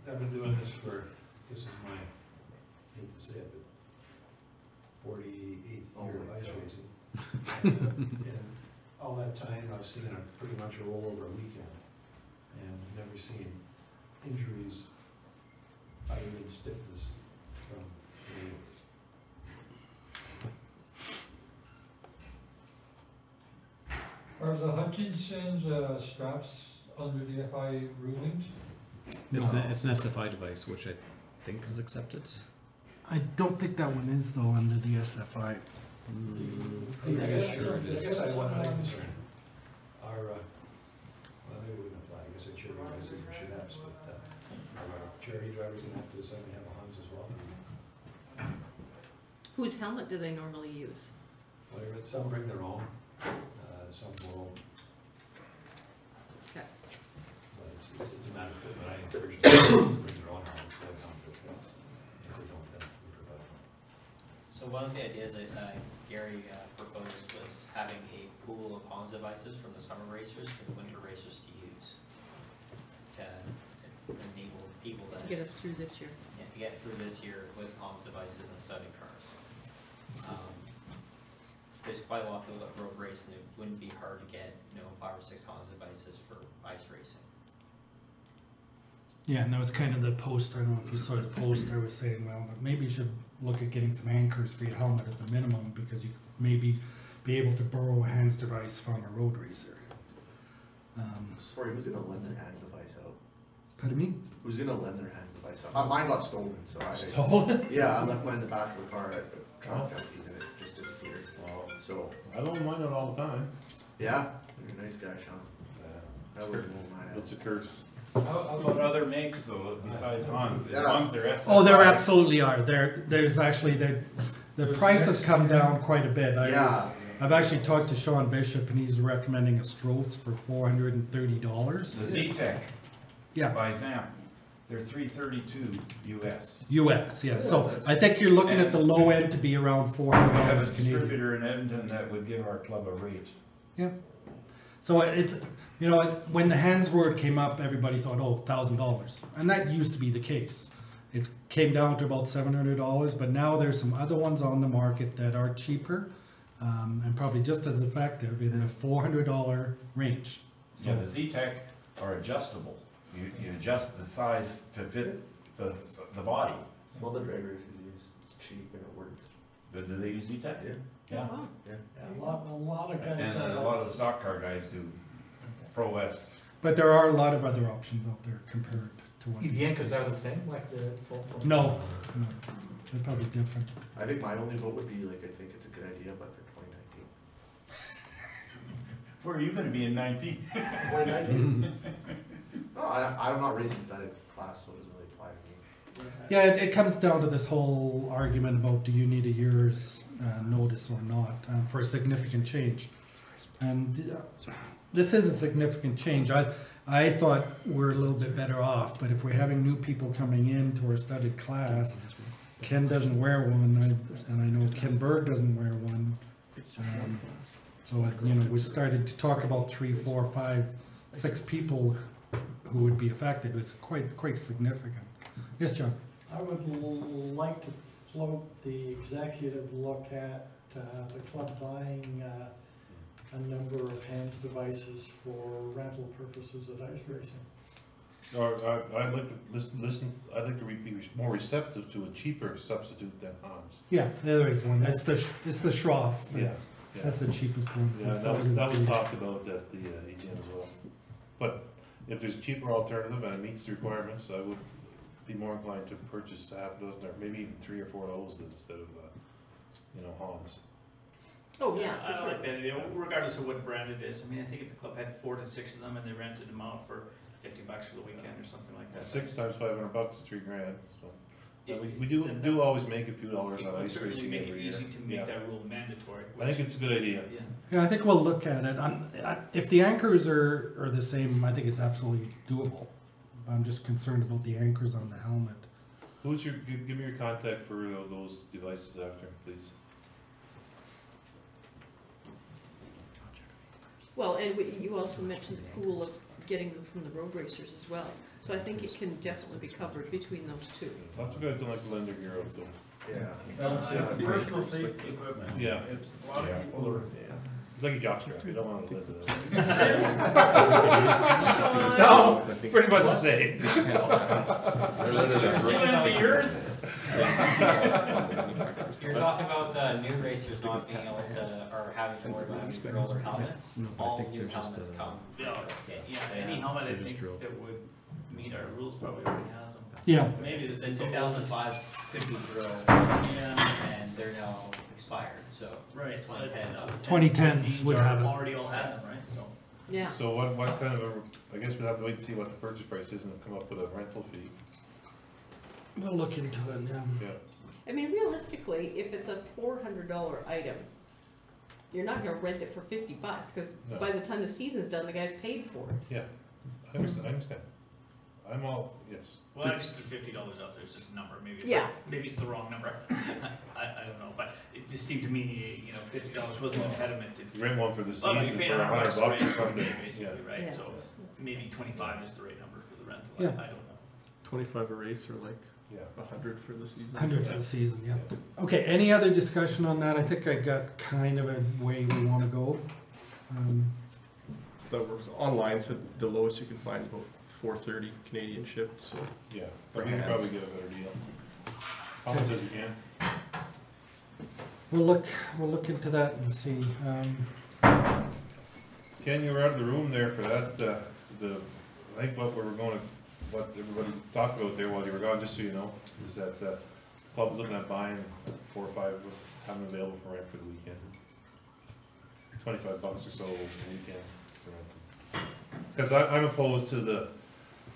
I've been doing this this is my, I hate to say it, but 48th year of ice racing. And all that time, I've seen pretty much a rollover weekend, and never seen injuries other than stiffness from rollovers. Are the Hutchinson's straps under the FI rulings? It's an SFI device, which I think is accepted. I don't think that one is though under the SFI. I guess I have one other concern. Well, maybe we wouldn't apply, I guess our charity races and should have, but our charity drivers gonna have to suddenly have a Hans as well. Whose helmet do they normally use? Whatever, some bring their own, some will. Okay. But it's a matter of fit, but I encourage them to bring their own helmets, they come to us. If they don't, then we provide them. So one of the ideas that Gary proposed was having a pool of Hans devices from the summer racers for the winter racers to use. To enable people To get us through this year. Yeah, to get through this year with Hans devices and study cars. there's quite a lot of people that road race, and it wouldn't be hard to get, 5 or 6 Honda devices for ice racing. Yeah, and that was kind of the post, I don't know if you saw the post, I was saying, well, maybe you should look at getting some anchors for your helmet as a minimum, because you could maybe be able to borrow a hands device from a road racer. Sorry, who's gonna lend their hands device out? Pardon me? Who's gonna lend their hands device out? Mine got stolen, so I. Stolen? Yeah, I left mine in the back of the car at the truck junkies and it just disappeared. So. I don't mind it all the time. Yeah, you're a nice guy, Sean. That was mine out. It's a curse. How about other makes though, besides Hans, as long as they're SFI? Oh, there absolutely are. There's actually, the price has come down quite a bit. I've actually talked to Sean Bishop and he's recommending a Stroth for $430. The Z-Tech. Yeah. By Zamp. They're $332 US. US, yeah. So I think you're looking at the low end to be around $400 We have a Canadian. distributor in Edmonton that would give our club a rate. Yeah. So it's, when the hands word came up, everybody thought, oh, $1,000. And that used to be the case. It came down to about $700, but now there's some other ones on the market that are cheaper and probably just as effective in the $400 range. So, yeah, the Z-Tech are adjustable. You adjust the size to fit the body. Well, the drag racers use, it's cheap and it works. Do they use Z-Tech? Yeah. Yeah. A lot of guys. And a lot of the stock car guys do. Pro West. but there are a lot of other options out there compared to what. The anchors are the same, like the. No, they're probably different. I think my only vote would be like, I think it's a good idea, but for 2019. Where are you gonna be in 19? 2019? No, I'm not racing studded class, so it doesn't really apply to me. Yeah, it comes down to this whole argument about do you need a year's notice or not for a significant change. And this is a significant change. I thought we're a little bit better off, but if we're having new people coming into our studded class, Ken doesn't wear one, and I know Ken Berg doesn't wear one. So we started to talk about 3, 4, 5, 6 people who would be affected. It's quite significant. Yes, John? I would like to float the executive look at the club buying a number of hands devices for rental purposes at ice racing. Or I'd like to listen. I'd like to be more receptive to a cheaper substitute than Hans. Yeah, there is one. It's the Schroff. Yeah, That's the cheapest one. Yeah, that was talked about at the AGM as well. But if there's a cheaper alternative and it meets the requirements, I would be more inclined to purchase a half dozen or maybe even 3 or 4 of those instead of Hans. Oh, yeah, I for sure. like that idea, regardless of what brand it is. I mean, I think if the club had 4 to 6 of them and they rented them out for $50 for the weekend or something like that. 6 times $500 is $3,000. So Yeah, we do always make a few dollars on ice certainly racing make every it year. easy to make that rule mandatory. I think it's a good idea. Yeah. Yeah, I think we'll look at it. If the anchors are the same, I think it's absolutely doable. I'm just concerned about the anchors on the helmet. Give me your contact for those devices after, please. Well, and you also mentioned the pool of getting them from the road racers as well. So I think it can definitely be covered between those two. Lots of guys don't like to lend their gear out, so. Yeah. It's personal safety equipment. Yeah. It's a lot of people are. It's like a jockstrap, you don't want to lend it out. No, No, it's pretty much the same. You're talking about the new racers not being able to, or having to worry about having to drill their helmets. All new helmets come. Yeah, any helmet I think that would meet our rules probably already has them. Yeah. Maybe the 2005s could be drilled, and they're now expired, so. Right. 2010s would have it. Already all had them, right, so. Yeah. So what kind of I guess we'd have to wait and see what the purchase price is and come up with a rental fee. We'll look into it, yeah. Yeah. I mean, realistically, if it's a $400 item, you're not gonna rent it for $50, because No. by the time the season's done, the guy's paid for it. Yeah, I understand. I'm all, yes. Well, I just threw $50 out there, it's just a number, maybe it's the wrong number, I don't know, but it just seemed to me, $50 wasn't an impediment to. Rent one for the Well, you season pay for $100 or something. Basically, right, Yeah. so maybe 25 is the right number for the rental, Yeah. I don't know. 25 a race or like Yeah. 100 for the season. 100 for the season, yeah. Okay, any other discussion on that? I think I got kind of a way we want to go. That works. Online said the lowest you can find is about 430 Canadian shipped, so. Yeah, For but we can hands. probably get a better deal. Colin says we can. We'll look into that and see. Ken, you were out of the room there for that, I think what everybody talked about there while you were gone, just so you know, is that, club's looking at buying 4 or 5, have them available for rent for the weekend. $25 or so a weekend for rent. Because I'm opposed to the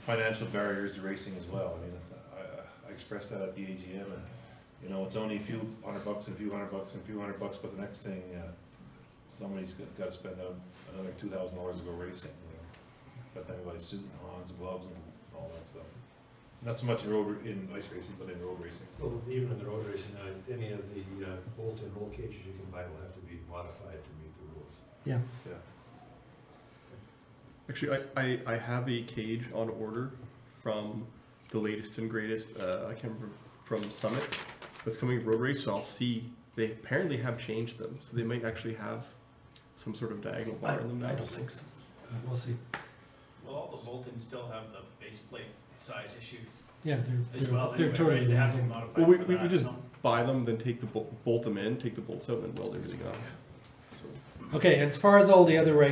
financial barriers to racing as well. I mean, I expressed that at the AGM, and, you know, it's only a few $100 and a few $100 and a few $100, but the next thing, somebody's got to spend another $2,000 to go racing, you know. Got to have everybody's suit and hans and gloves and all that stuff. Not so much in ice racing, but in road racing. Well, even in the road racing, any of the bolt and roll cages you can buy will have to be modified to meet the rules. Yeah. Yeah. Actually, I have a cage on order from the latest and greatest, I can't remember, from Summit, that's coming road race, so I'll see. They apparently have changed them, so they might actually have some sort of diagonal bar in them now. I don't think so. We'll see. Well, all the Boltons still have the base plate size issue Yeah, as well. they're anyway, totally right? They have to legal. modify Well, for we that, just so. buy them, then take the bolt them in, take the bolts out, and then weld everything up. So. Okay, as far as all the other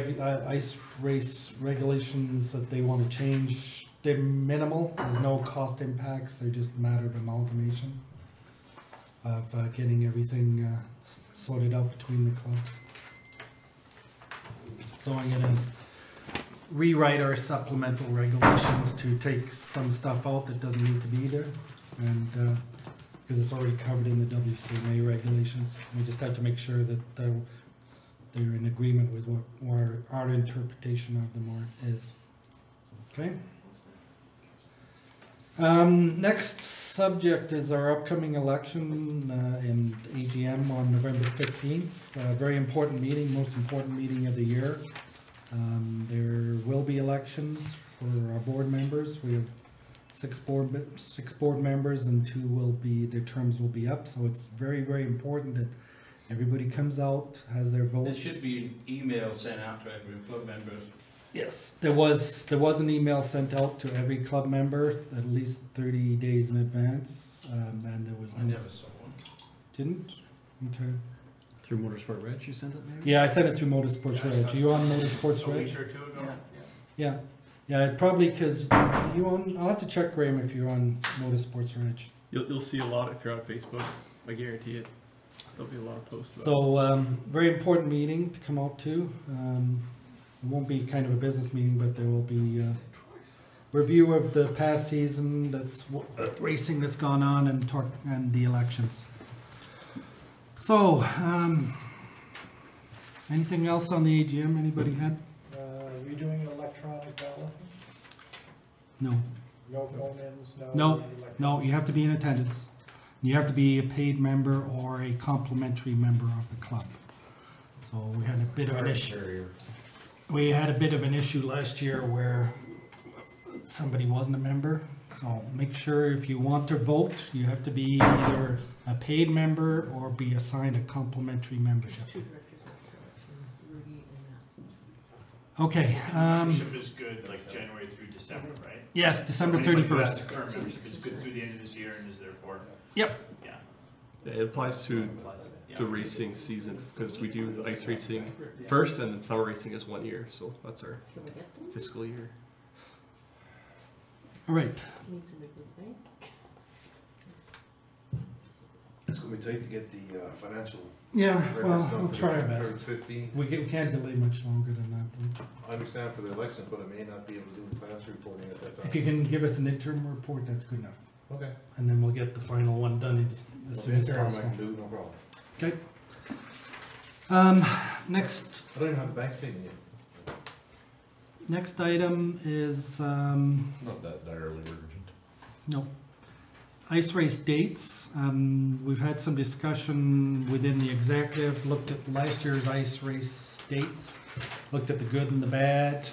ice race regulations that they want to change, they're minimal. There's no cost impacts. They're just a matter of amalgamation of getting everything sorted out between the clubs. So I'm going to rewrite our supplemental regulations to take some stuff out that doesn't need to be there, and because it's already covered in the WCMA regulations. We just have to make sure that they're in agreement with what our interpretation of them is. Okay. Next subject is our upcoming election in AGM on November 15th. Very important meeting, most important meeting of the year. There will be elections for our board members. We have six board members, and their terms will be up. So it's very, very important that everybody comes out, has their votes. There should be an email sent out to every club member. Yes, there was an email sent out to every club member at least 30 days in advance, and there was I never saw one. Didn't? Okay. Through Motorsport Reg, you sent it maybe? Yeah, I sent it through Motorsports Reg. Are you on Motorsports A Reg? week or two ago? Yeah. Yeah, probably because you on. I'll have to check, Graham, if you're on Motorsports Reg. You'll see a lot if you're on Facebook. I guarantee it. There'll be a lot of posts about So, very important meeting to come out to. It won't be kind of a business meeting, but there will be review of the past season, that's racing that's gone on, and the elections. So, anything else on the AGM anybody had? Are we doing electronic balloting? No. No phone-ins, No, no, you have to be in attendance. You have to be a paid member or a complimentary member of the club. So we had a bit of an issue. We had a bit of an issue last year where somebody wasn't a member. So make sure if you want to vote, you have to be either a paid member or be assigned a complimentary membership. Okay. Membership is good, like January through December, right? Yes, December Anybody who 31st. has a current membership is good through the end of this year and is therefore. Yep. Yeah. it. It applies to the racing season because we do the ice racing first, and then summer racing is 1 year. So that's our fiscal year. All right. It's gonna be tight to get the financial. Yeah, records well, done we'll for try our the best. 15th. We can't delay much longer than that, though. I understand for the elections, but I may not be able to do the financial reporting at that time. If you can give us an interim report, that's good enough. Okay. And then we'll get the final one done as soon as Interim I possible. can do, no problem. Okay. Next. I don't even have a bank statement yet. Next item is Not that direly urgent. no. Ice race dates. We've had some discussion within the executive, looked at last year's ice race dates, looked at the good and the bad.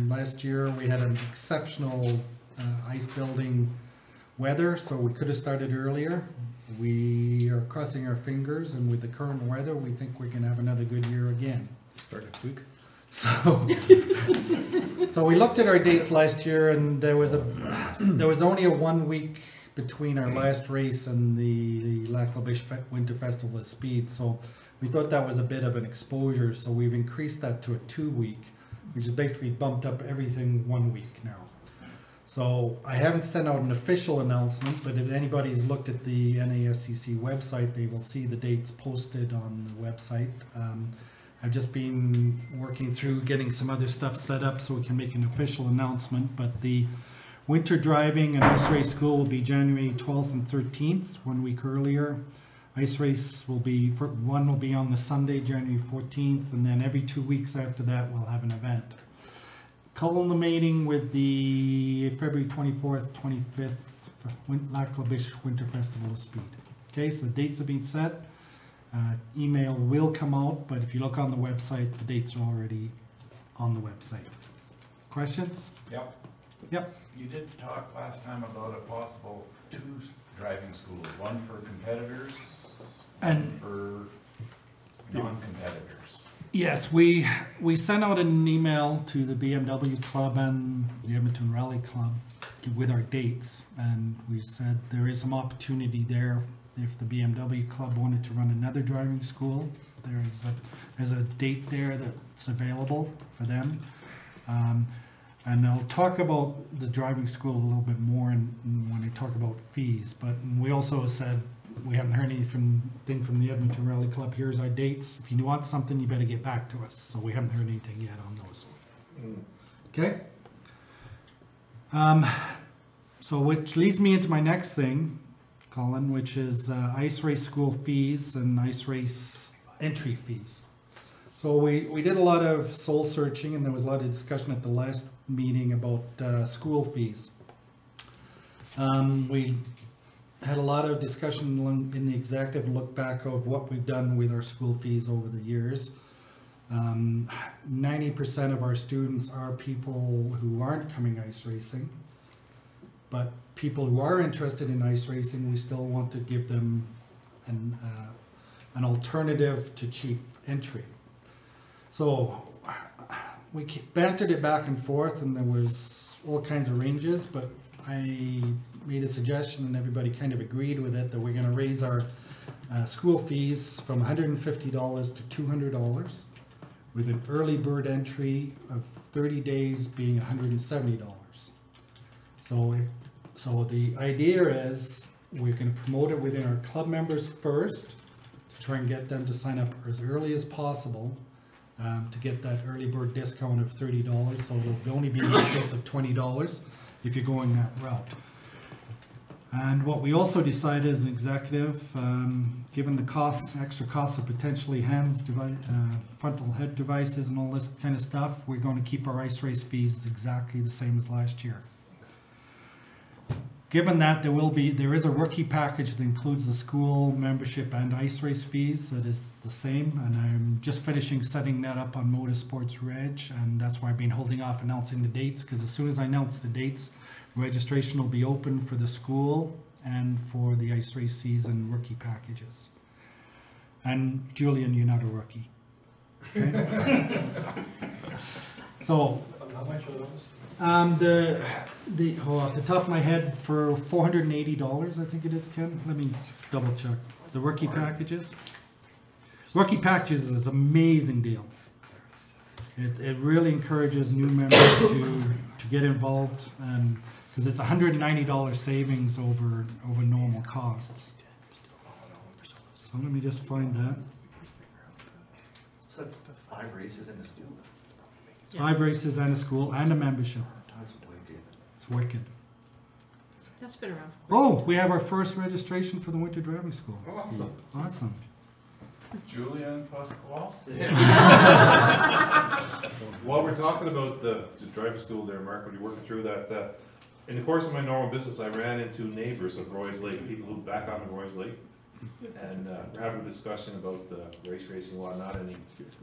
Last year we had an exceptional ice building weather, so we could have started earlier. We are crossing our fingers, and with the current weather, we think we can have another good year again. Started fluke. So, so we looked at our dates last year, and there was only a 1 week between our last race and the Lac La Biche Winter Festival of Speed. So we thought that was a bit of an exposure. So we've increased that to a 2 week, which is basically bumped up everything 1 week now. So I haven't sent out an official announcement, but if anybody's looked at the NASCC website, they will see the dates posted on the website. I've just been working through getting some other stuff set up so we can make an official announcement, but the winter driving and ice race school will be January 12th and 13th, 1 week earlier. Ice race will be, one will be on the Sunday, January 14th, and then every 2 weeks after that we'll have an event. Culminating with the February 24th, 25th Lac La Biche Winter Festival of Speed. Okay, so the dates have been set. Email will come out, but if you look on the website, the dates are already on the website. Questions? Yep. Yep. You did talk last time about a possible 2 driving schools, one for competitors and for non-competitors. Yes, we sent out an email to the BMW Club and the Edmonton Rally Club with our dates, and we said there is some opportunity there. If the BMW Club wanted to run another driving school, there's a date there that's available for them. And I'll talk about the driving school a little bit more when I talk about fees. But we also said we haven't heard anything from the Edmonton Rally Club. Here's our dates. If you want something, you better get back to us. So we haven't heard anything yet on those. Okay? So which leads me into my next thing, Colin, which is ice race school fees and ice race entry fees. So we did a lot of soul searching, and there was a lot of discussion at the last meeting about school fees. We had a lot of discussion in the executive look back of what we've done with our school fees over the years. 90% of our students are people who aren't coming ice racing, but people who are interested in ice racing, we still want to give them an alternative to cheap entry. So we bantered it back and forth, and there was all kinds of ranges, but I made a suggestion and everybody kind of agreed with it, that we're going to raise our school fees from $150 to $200, with an early bird entry of 30 days being $170. So the idea is we're going to promote it within our club members first, to try and get them to sign up as early as possible, to get that early bird discount of $30. So it'll only be an increase of $20 if you're going that route. And what we also decided as an executive, given the extra costs of potentially frontal head devices and all this kind of stuff, we're going to keep our ice race fees exactly the same as last year. Given that there is a rookie package that includes the school membership and ice race fees that is the same, and I'm just finishing setting that up on Motorsports Reg, and that's why I've been holding off announcing the dates, because as soon as I announce the dates, registration will be open for the school and for the ice race season rookie packages. And Julian, you're not a rookie. Okay? So How much are those? Off the top of my head, for $480, I think it is, Ken. Let me double check. The rookie packages. Rookie packages is an amazing deal. It really encourages new members to get involved, because it's $190 savings over normal costs. So let me just find that. So that's 5 races in a school. 5 races and a school and a membership. That's wicked. It's wicked. That's been around. Oh, we have our first registration for the winter driving school. Awesome. Awesome. Julian Pasquale? While we're talking about the driving school there, Mark, when you're working through that, in the course of my normal business, I ran into neighbors of Roy's Lake, people who back on Roy's Lake, and we're having a discussion about the race racing and whatnot, and he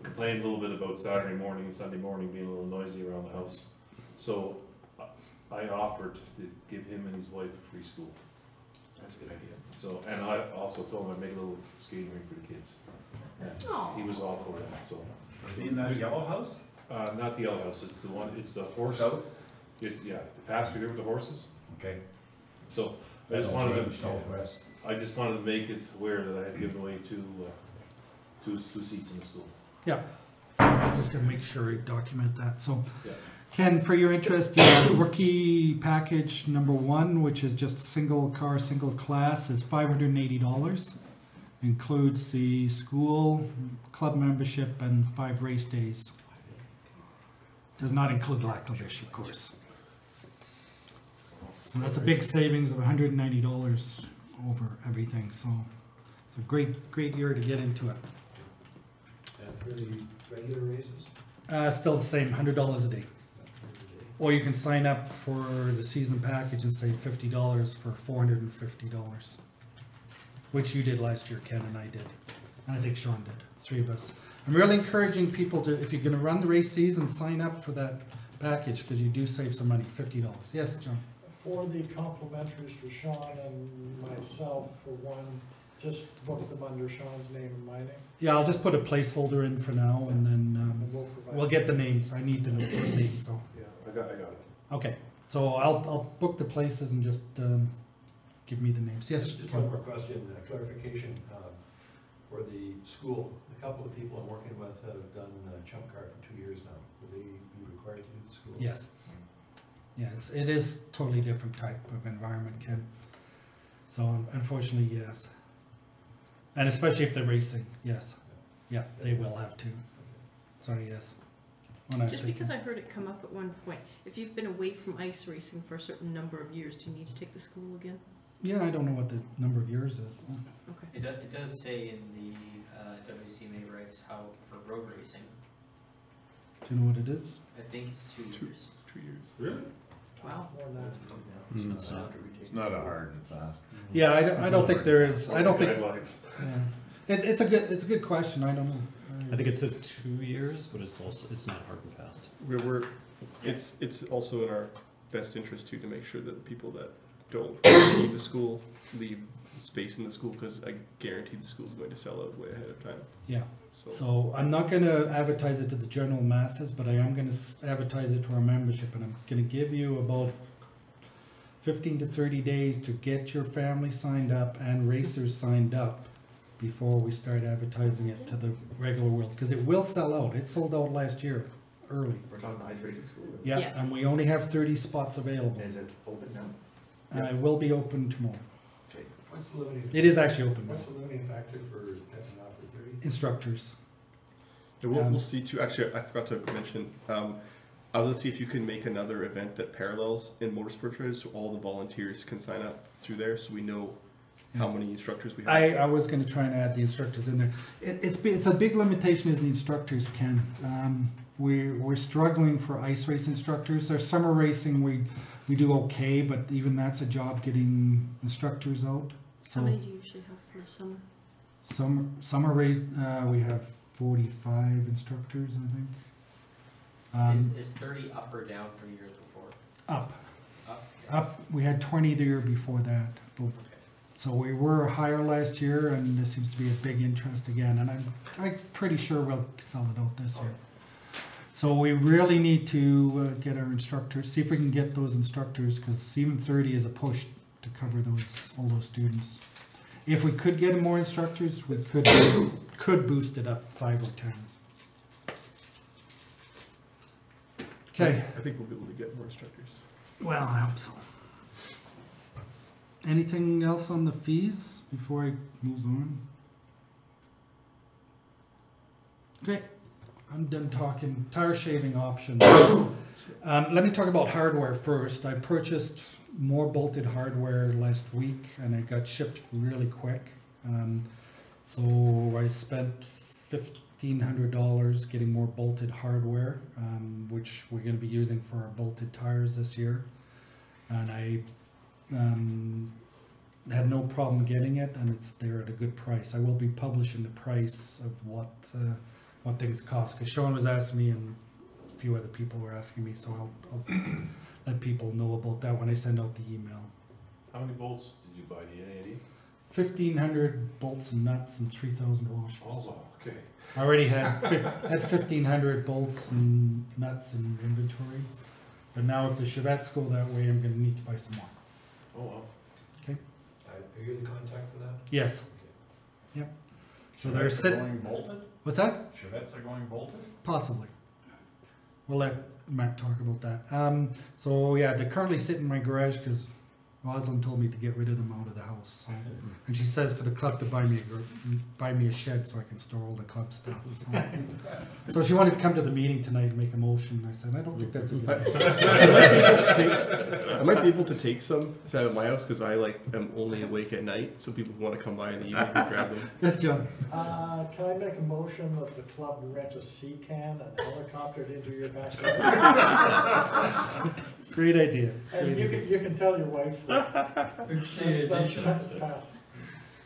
complained a little bit about Saturday morning and Sunday morning being a little noisy around the house. So I offered to give him and his wife a free school. That's a good idea. So, and I also told him I'd make a little skating rink for the kids. And he was all for that, so. Is he in that yellow house? Not the yellow house, it's the one, it's the horse. South? It's, yeah, the pasture there with the horses. Okay. So, I just wanted to, Southwest. I just wanted to make it aware that I had given away two seats in the school. Yeah, I'm just gonna make sure I document that, so. Yeah. Ken, for your interest, yeah, rookie package number 1, which is just single car, single class, is $580. Includes the school, club membership, and 5 race days. Does not include Laklavish, of course. So that's a big savings of $190 over everything, so it's a great year to get into it. And for the regular races? Still the same, $100 a day. Or you can sign up for the season package and save $50 for $450, which you did last year, Ken and I did, and I think Sean did. 3 of us. I'm really encouraging people to, if you're going to run the race season, sign up for that package because you do save some money, $50. Yes, John. For the complimentaries to Sean and myself, for one, just book them under Sean's name and my name. Yeah, I'll just put a placeholder in for now, and then And we'll get the names. I need to know those names, so. Yeah, I got it. Okay, so I'll book the places and just give me the names. Yes, Just Ken. one more question, clarification. For the school, a couple of people I'm working with have done chump car for 2 years now. Will they be required to do the school? Yes. Yeah, it is totally different type of environment, Ken. So unfortunately, yes. And especially if they're racing, yes. Yeah, they will have to. Sorry, yes. Just because I heard it come up at one point, if you've been away from ice racing for a certain number of years, do you need to take the school again? Yeah, I don't know what the number of years is. Okay. It does say in the WCMA regs how for road racing. Do you know what it is? I think it's 2 years. 2 years. Really? Wow. It's not a hard and fast. Yeah, I don't think there is. I don't think. Guidelines. Yeah. It's a good question. I don't know. I think it says 2 years, but it's not hard and fast. It's also in our best interest too to make sure that the people that don't need the school leave space in the school, because I guarantee the school is going to sell out way ahead of time. Yeah. So So I'm not going to advertise it to the general masses, but I am going to advertise it to our membership, and I'm going to give you about 15 to 30 days to get your family signed up and racers signed up before we start advertising it to the regular world, because it will sell out. It sold out last year, early. We're talking the ice racing school? Yeah, Yes. and we only have 30 spots available. Is it open now? It will be open tomorrow. Okay. What's the limiting? It is actually open now. What's the limiting factor for getting off for 30? Instructors. and we'll see too. Actually, I forgot to mention. I was gonna see if you can make another event that parallels in motorsports races, so all the volunteers can sign up through there, so we know how many instructors we have. I was going to try and add the instructors in there. It's a big limitation is the instructors, Ken. We're struggling for ice race instructors. Our summer racing we do okay, but even that's a job getting instructors out. So How many do you usually have for summer? summer race we have 45 instructors, I think. Is 30 up or down from years before? Up. Up? Up. We had 20 the year before that. Both. So we were higher last year, and there seems to be a big interest again. And I'm pretty sure we'll sell it out this year. So we really need to get our instructors, see if we can get those instructors, because even 30 is a push to cover all those students. If we could get more instructors, we could boost it up 5 or 10. Okay. I think we'll be able to get more instructors. Well, I hope so. Anything else on the fees before I move on? Okay, I'm done talking. Tire shaving options. Let me talk about hardware first. I purchased more bolted hardware last week, and it got shipped really quick. So I spent $1,500 getting more bolted hardware, which we're going to be using for our bolted tires this year. And I had no problem getting it, and it's there at a good price. I will be publishing the price of what things cost, because Sean was asking me a few other people were asking me, so I'll let people know about that when I send out the email. How many bolts did you buy, do you have any idea? 1,500 bolts and nuts and 3,000 washers. Oh, okay. I already had 1,500 bolts and nuts in inventory, but now if the Chevettes go that way, I'm gonna need to buy some more. Oh, wow. Okay. Are you the contact for that? Yes. Yep. So they're Chevettes are sitting. going bolted? What's that? Chevettes are going bolted? Possibly. We'll let Matt talk about that. So yeah, they're currently sitting in my garage because Rosalind told me to get rid of them out of the house. So, and she says for the club to buy me a shed so I can store all the club stuff. So she wanted to come to the meeting tonight and make a motion. I said, I don't think that's a good idea. I might be able to take some out of my house because I am only awake at night, so people who want to come by in the evening can grab them. Yes, John. Can I make a motion that the club rent a sea-can and helicopter into your backyard? Great idea. And you can tell your wife. That's passed.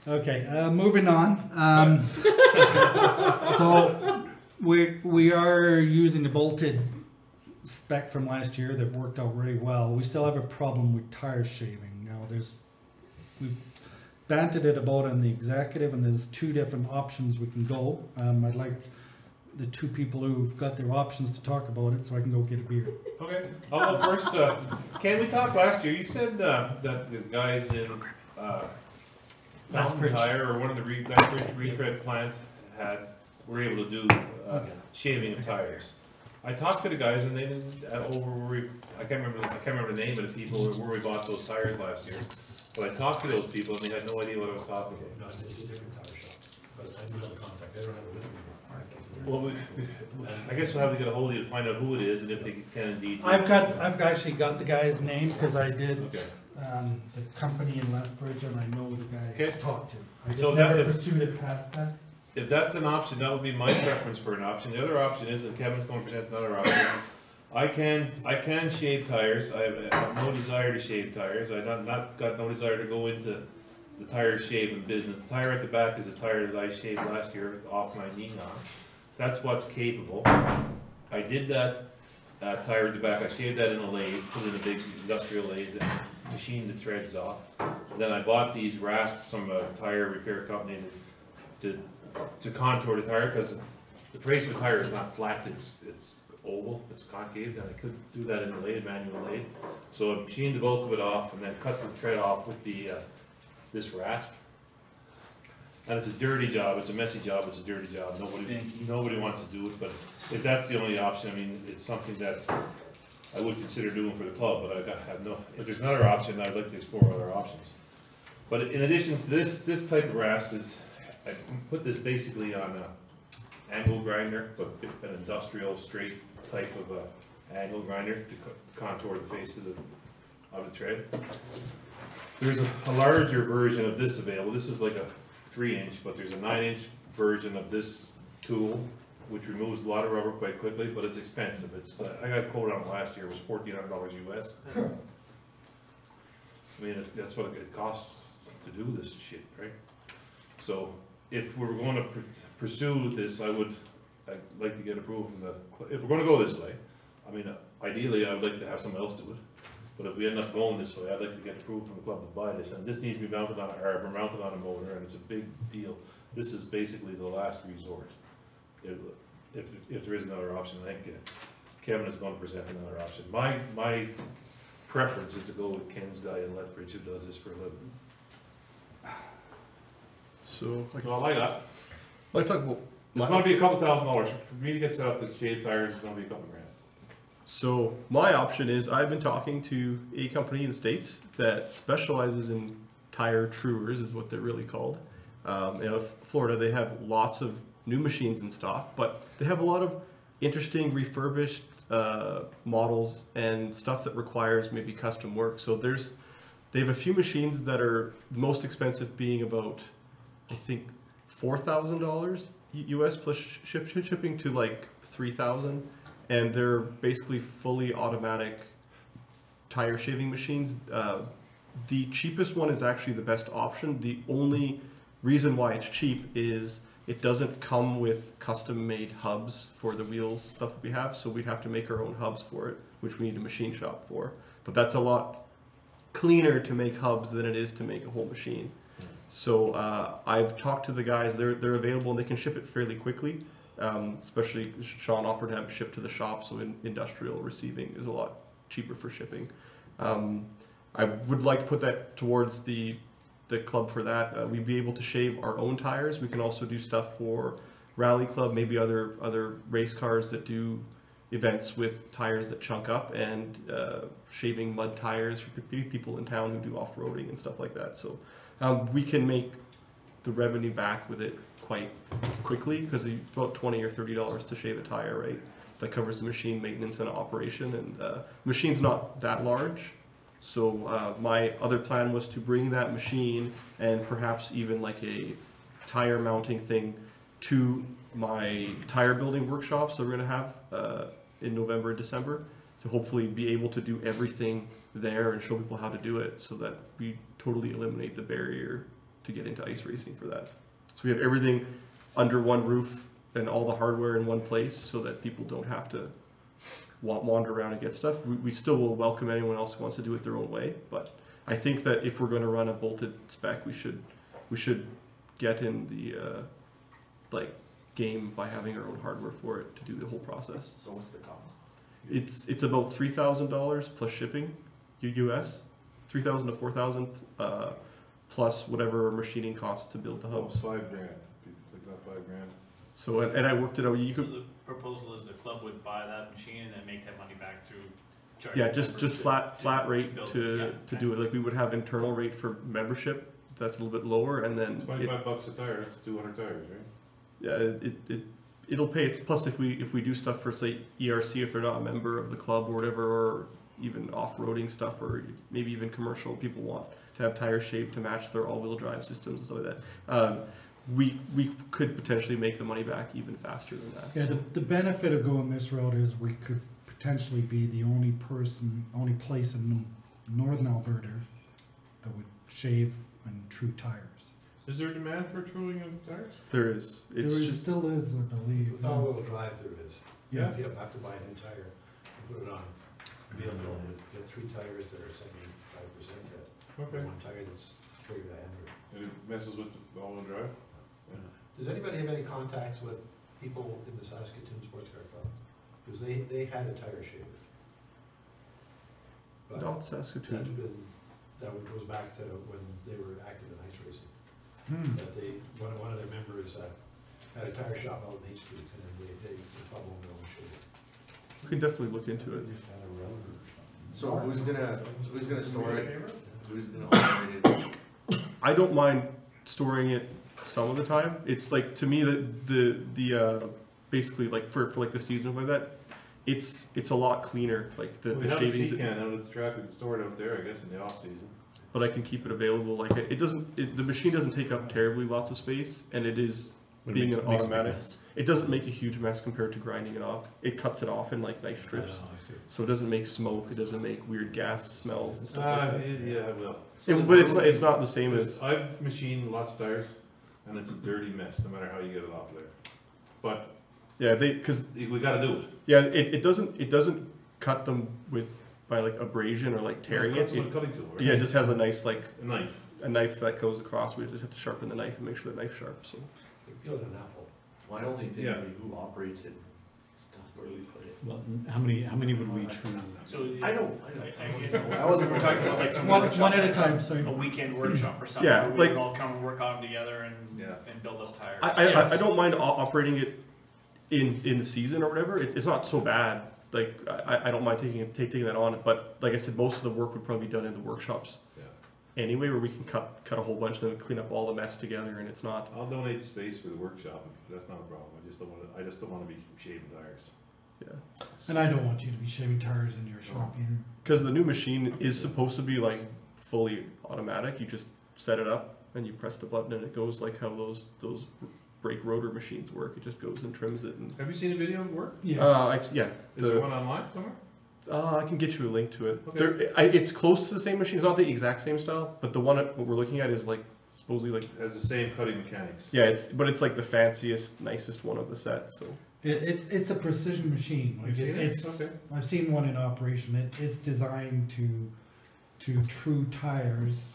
Okay, moving on. So we are using the bolted spec from last year that worked out really well. We still have a problem with tire shaving. Now we've banted it about on the executive, and there's 2 different options we can go. I'd like the 2 people who've got their options to talk about it, so I can go get a beer. Okay, I'll go first. Ken, we talked last year. You said that the guys in Mountain Tire or one of the Lethbridge retread plant were able to do shaving of tires. I talked to the guys, and they didn't over where I can't remember the name of the people where we bought those tires last year. But I talked to those people, and they had no idea what I was talking about. No, it's a different tire shop, but I do have a contact, I don't have a list. Well, I guess we'll have to get a hold of you to find out who it is and if they can indeed. I've actually got the guy's names because I did the company in Lethbridge, and I know the guy to talk to. I just never pursued it past that. If that's an option, that would be my preference for an option. The other option is, and Kevin's going to present another option, is I can shave tires. I have no desire to shave tires. I've not got no desire to go into the tire shaving business. The tire at the back is a tire that I shaved last year off my knee now. That's what's capable. I did that tire at the back. I shaved that in a lathe, put it in a big industrial lathe, and machined the threads off. And then I bought these rasps from a tire repair company to contour the tire, because the face of a tire is not flat, it's oval, it's concave, and I could do that in a lathe, manual lathe. So I machined the bulk of it off and then cut the thread off with this rasp. And it's a dirty job, it's a messy job, it's a dirty job. Nobody wants to do it, but if that's the only option, I mean, it's something that I would consider doing for the club, but if there's another option, I'd like to explore other options. But in addition to this type of rasp I put this basically on an angle grinder, but an industrial straight type of angle grinder to contour the face of the tread. There's a larger version of this available. This is like a 3-inch, but there's a 9-inch version of this tool, which removes a lot of rubber quite quickly, but it's expensive. I got quoted on it last year. It was $1,400 US. I mean, that's what it costs to do this shit, right? So if we're going to pursue this, I'd like to get approval from if we're going to go this way, I mean, ideally, I would like to have someone else do it. But if we end up going this way, I'd like to get approval from the club to buy this. And this needs to be mounted on an arbor, mounted on a motor, and it's a big deal. This is basically the last resort. If there is another option, I think Kevin is going to present another option. My preference is to go with Ken's guy in Lethbridge who does this for a living. So all I got. I talk about. It's going to be a couple $1,000 for me to get set up to shave tires. It's going to be a couple grand. So my option is I've been talking to a company in the States that specializes in tire truers, is what they're really called. Out of Florida, they have lots of new machines in stock, but they have a lot of interesting refurbished models and stuff that requires maybe custom work. So they have a few machines that are the most expensive being about, I think, $4,000 US plus shipping to like $3,000. And they're basically fully automatic tire shaving machines. The cheapest one is actually the best option. The only reason why it's cheap is It doesn't come with custom-made hubs for the wheels stuff that we have, so we'd have to make our own hubs for it, which we need a machine shop for. But that's a lot cleaner to make hubs than it is to make a whole machine. So I've talked to the guys, they're available and they can ship it fairly quickly. Especially Sean offered to have it shipped to the shop, so industrial receiving is a lot cheaper for shipping. I would like to put that towards the club for that. We'd be able to shave our own tires. We can also do stuff for Rally Club, maybe other race cars that do events with tires that chunk up, and shaving mud tires for people in town who do off-roading and stuff like that. So we can make the revenue back with it quite quickly, because it's about $20 or $30 to shave a tire, right? That covers the machine maintenance and operation, and the machine's not that large. So my other plan was to bring that machine and perhaps even like a tire mounting thing to my tire building workshops that we're going to have in November and December, to hopefully be able to do everything there and show people how to do it, so that we totally eliminate the barrier to get into ice racing for that. So we have everything under one roof and all the hardware in one place, so that people don't have to wander around and get stuff. We still will welcome anyone else who wants to do it their own way, but I think that if we're going to run a bolted spec, we should get in the game by having our own hardware for it to do the whole process. So what's the cost? It's about $3,000 plus shipping, US, $3,000 to $4,000 plus whatever machining costs to build the hubs. $5,000. People think about $5,000. So and I worked it out. You So could. the proposal is the club would buy that machine and then make that money back through charging. Yeah, just flat rate build it. to do it. Like we would have internal rate for membership. That's a little bit lower, and then $25 a tire. That's 200 tires, right? Yeah, it'll pay. It's plus if we do stuff for say ERC, if they're not a member of the club or whatever, or even off-roading stuff, or maybe even commercial, people want to have tires shaped to match their all-wheel drive systems and stuff like that. We could potentially make the money back even faster than that. Yeah, the benefit of going this route is we could potentially be the only place in northern Alberta that would shave and true tires. Is there a demand for truing of tires? There is. Still is, I believe. With all-wheel drive, there is. Yes. You have to buy a new tire and put it on. Be able to get 3 tires that are 75% yet. Okay. One tire that's bigger diameter. And it messes with the all-wheel drive? Does anybody have any contacts with people in the Saskatoon Sports Car Club? Because they had a tire shaver. But Not Saskatoon. that goes back to when they were active in ice racing. That one of their members had a tire shop out in 8th Street, and then they club owned their own shaver. We can definitely look into it. So who's gonna store it? Who's gonna operate it? I don't mind storing it some of the time. It's like, to me, the basically like for like the season like that, it's a lot cleaner. Like the shavings. You can out at the track, we can store it out there, I guess, in the off season. But I can keep it available. Like the machine doesn't take up terribly lots of space, and it is being an automatic. It doesn't make a huge mess compared to grinding it off. It cuts it off in like nice strips, so it doesn't make smoke. It doesn't make weird gas smells and stuff like that. Yeah, well. But it's not the same as. I've machined lots of tires, and it's a dirty mess, no matter how you get it off there. But yeah, because we got to do it. Yeah, it doesn't cut them by like abrasion or like tearing it. Cutting tool, right? Yeah, it just has a nice like a knife that goes across. We just have to sharpen the knife and make sure the knife's sharp. So. Peeling an apple. My only thing would be who operates it. Stuff where we put it. Well, how many would we trim? So I don't. I wasn't. We're talking about like one at a time. Sorry. A weekend workshop or something. Yeah, where we like would all come and work on them together and build little tires. I don't mind operating it in the season or whatever. It's not so bad. Like I don't mind taking that on. But like I said, most of the work would probably be done in the workshops. Anyway, where we can cut a whole bunch of them and clean up all the mess together, and it's not. I'll donate space for the workshop. That's not a problem. I just don't want to be shaving tires. Yeah. And I don't want you to be shaving tires in your shop either. Because the new machine is supposed to be like fully automatic. You just set it up and you press the button and it goes like how those brake rotor machines work. It just goes and trims it. And have you seen a video of it work? Yeah. Is there one online somewhere? I can get you a link to it. Okay. It's close to the same machine. It's not the exact same style, but the one what we're looking at is like supposedly like Has the same cutting mechanics. yeah, it's like the fanciest, nicest one of the set. So It's a precision machine. Like You've seen it? it's Okay. I've seen one in operation. It's designed to true tires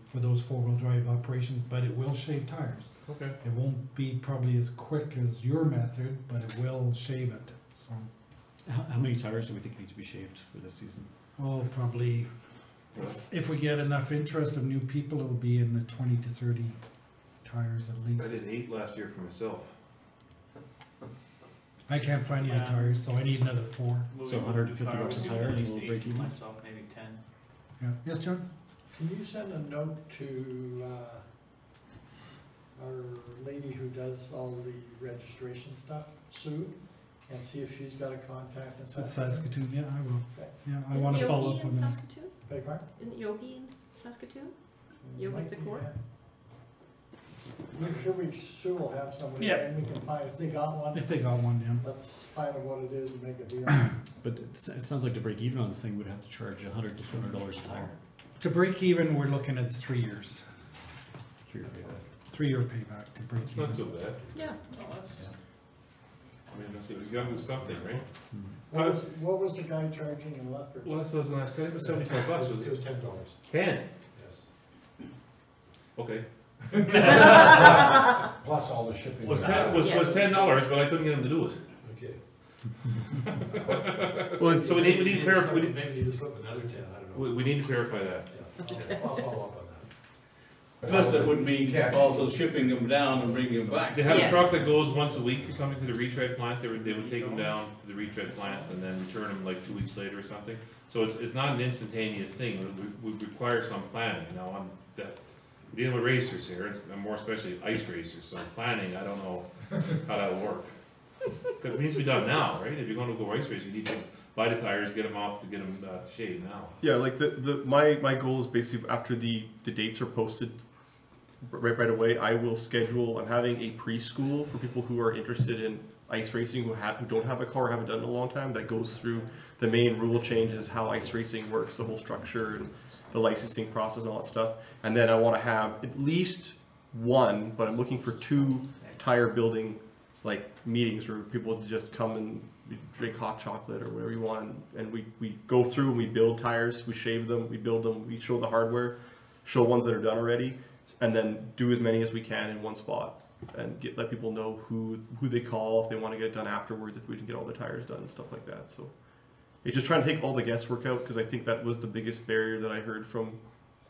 for those 4-wheel drive operations, but it will shave tires. Okay. It won't be probably as quick as your method, but it will shave it. So, How many tires do we think need to be shaved for this season? oh, probably if we get enough interest of new people, it'll be in the 20 to 30 tires at I least. did 8 last year for myself. I can't find my Yeah. tires, so I need another 4. So $150 a tire, and we'll break even? Myself, maybe 10. Yeah. Yes, John? Can you send a note to our lady who does all the registration stuff, Sue, and see if she's got a contact in That's Saskatoon? Saskatoon. Yeah, I will. Okay. Yeah, I Isn't want to follow Yogi up in with them. Saskatoon? Beg your pardon? Isn't Yogi in Saskatoon? Might Yogi's the be, court? yeah. I'm sure Sue will have somebody, Yeah. and we can find, if they got one, If they got one, yeah. let's find out what it is and make a deal. But it sounds like to break even on this thing, we'd have to charge $100 to $200 a tire. To break even, we're looking at 3 years. 3-year payback. 3-year payback to break It's even. not so bad. Yeah. Oh, that's, I mean, that's, you gotta do something, right? What was the guy charging in Lethbridge? Well, that's what I was gonna ask. I think it was $75, was It it? was $10. 10? Yes. Okay. Plus all the shipping. Was $10, but I couldn't get him to do it. Okay. well, So we need to clarify, Maybe you just slip another 10, I don't know. we need to clarify that. Yeah, okay, I'll follow up on that. plus that would mean also shipping them down and bringing them back. They have a Yes. truck that goes once a week or something to the retread plant, they would take them down to the retread plant and then return them like 2 weeks later or something. So it's not an instantaneous thing, we require some planning. Now, on that, we're dealing with racers here, and more especially ice racers, so planning, I don't know how that'll work. Because it needs to be done now, right? If you're gonna go ice racing, you need to buy the tires, get them off to get them shaved now. yeah, like my goal is basically after the dates are posted right away, I will schedule. I'm having a preschool for people who are interested in ice racing who don't have a car, haven't done it in a long time. That goes through the main rule changes, how ice racing works, the whole structure, and the licensing process, and all that stuff. And then I want to have at least one, but I'm looking for 2 tire building like meetings where people just come and we drink hot chocolate or whatever you want, and we go through and we build tires, we shave them, we build them, we show the hardware, show ones that are done already, and then do as many as we can in one spot and let people know who they call if they want to get it done afterwards, if we can get all the tires done and stuff like that. So it's just trying to take all the guesswork out, because I think that was the biggest barrier that I heard from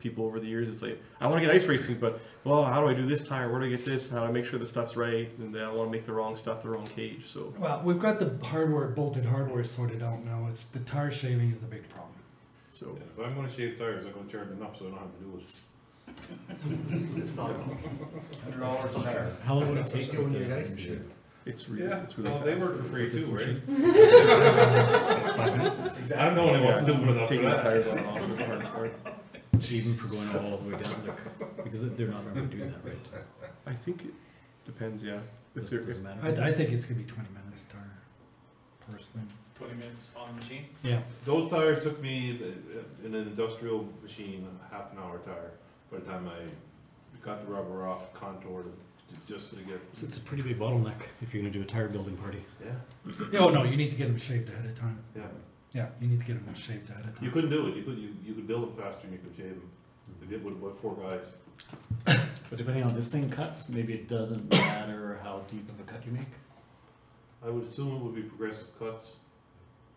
people over the years. Is like, I want to get ice racing, but well, how do I do this tire? Where do I get this? How do I make sure the stuff's right? And I don't want to make the wrong stuff the wrong cage. So Well, we've got the bolted hardware sorted out now. It's the tire shaving is the big problem. so Yeah, if I'm gonna shave tires, I'm gonna charge enough so I don't have to do it. It's not $100 a tire. How long would it take? Just doing with your the guys' machine? it's really Yeah, it's really well, fast. they work for free This too, right? machine? 5 minutes? I'm the one who wants to do it enough for Taking the that. tires on and off is the hardest part. Even for going all the way down, like, because they're not going to do that, right? I think it depends. Yeah, if they're, Doesn't matter. I think it's gonna be 20 minutes tire, personally. 20 minutes on the machine. Yeah. Those tires took me, in an industrial machine, half an hour tire, by the time I got the rubber off, contoured it, just to get. So it's a pretty big bottleneck if you're going to do a tire building party. Yeah. Oh, no, you need to get them shaved ahead of time. Yeah. Yeah, you need to get them shaved ahead of time. You couldn't do it, you could build them faster than you could shave them. We did with 4 guys. But depending on how this thing cuts, maybe it doesn't matter how deep of a cut you make. I would assume it would be progressive cuts.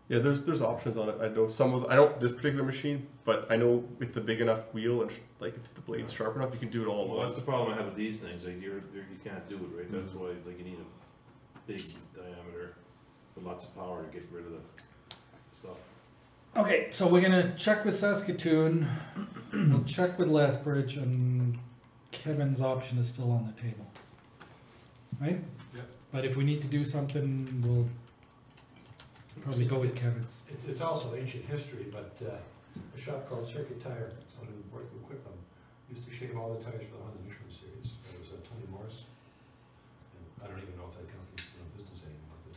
yeah, there's options on it. I know some of I don't this particular machine, but I know with the big enough wheel and like if the blade's sharp enough, you can do it all at Well, once. that's the problem I have with these things, like you can't do it, right? That's why, like, you need a big diameter with lots of power to get rid of the stuff. Okay, so we're gonna check with Saskatoon, we'll check with Lethbridge, and Kevin's option is still on the table. Right? Yep. But if we need to do something, we'll probably go with Kevin's. It's also ancient history, but a shop called Circuit Tire on Worthwood Quicklum used to shave all the tires for the Honda Michelin series. It was Tony Morris. And I don't even know if that company's still in business anymore, but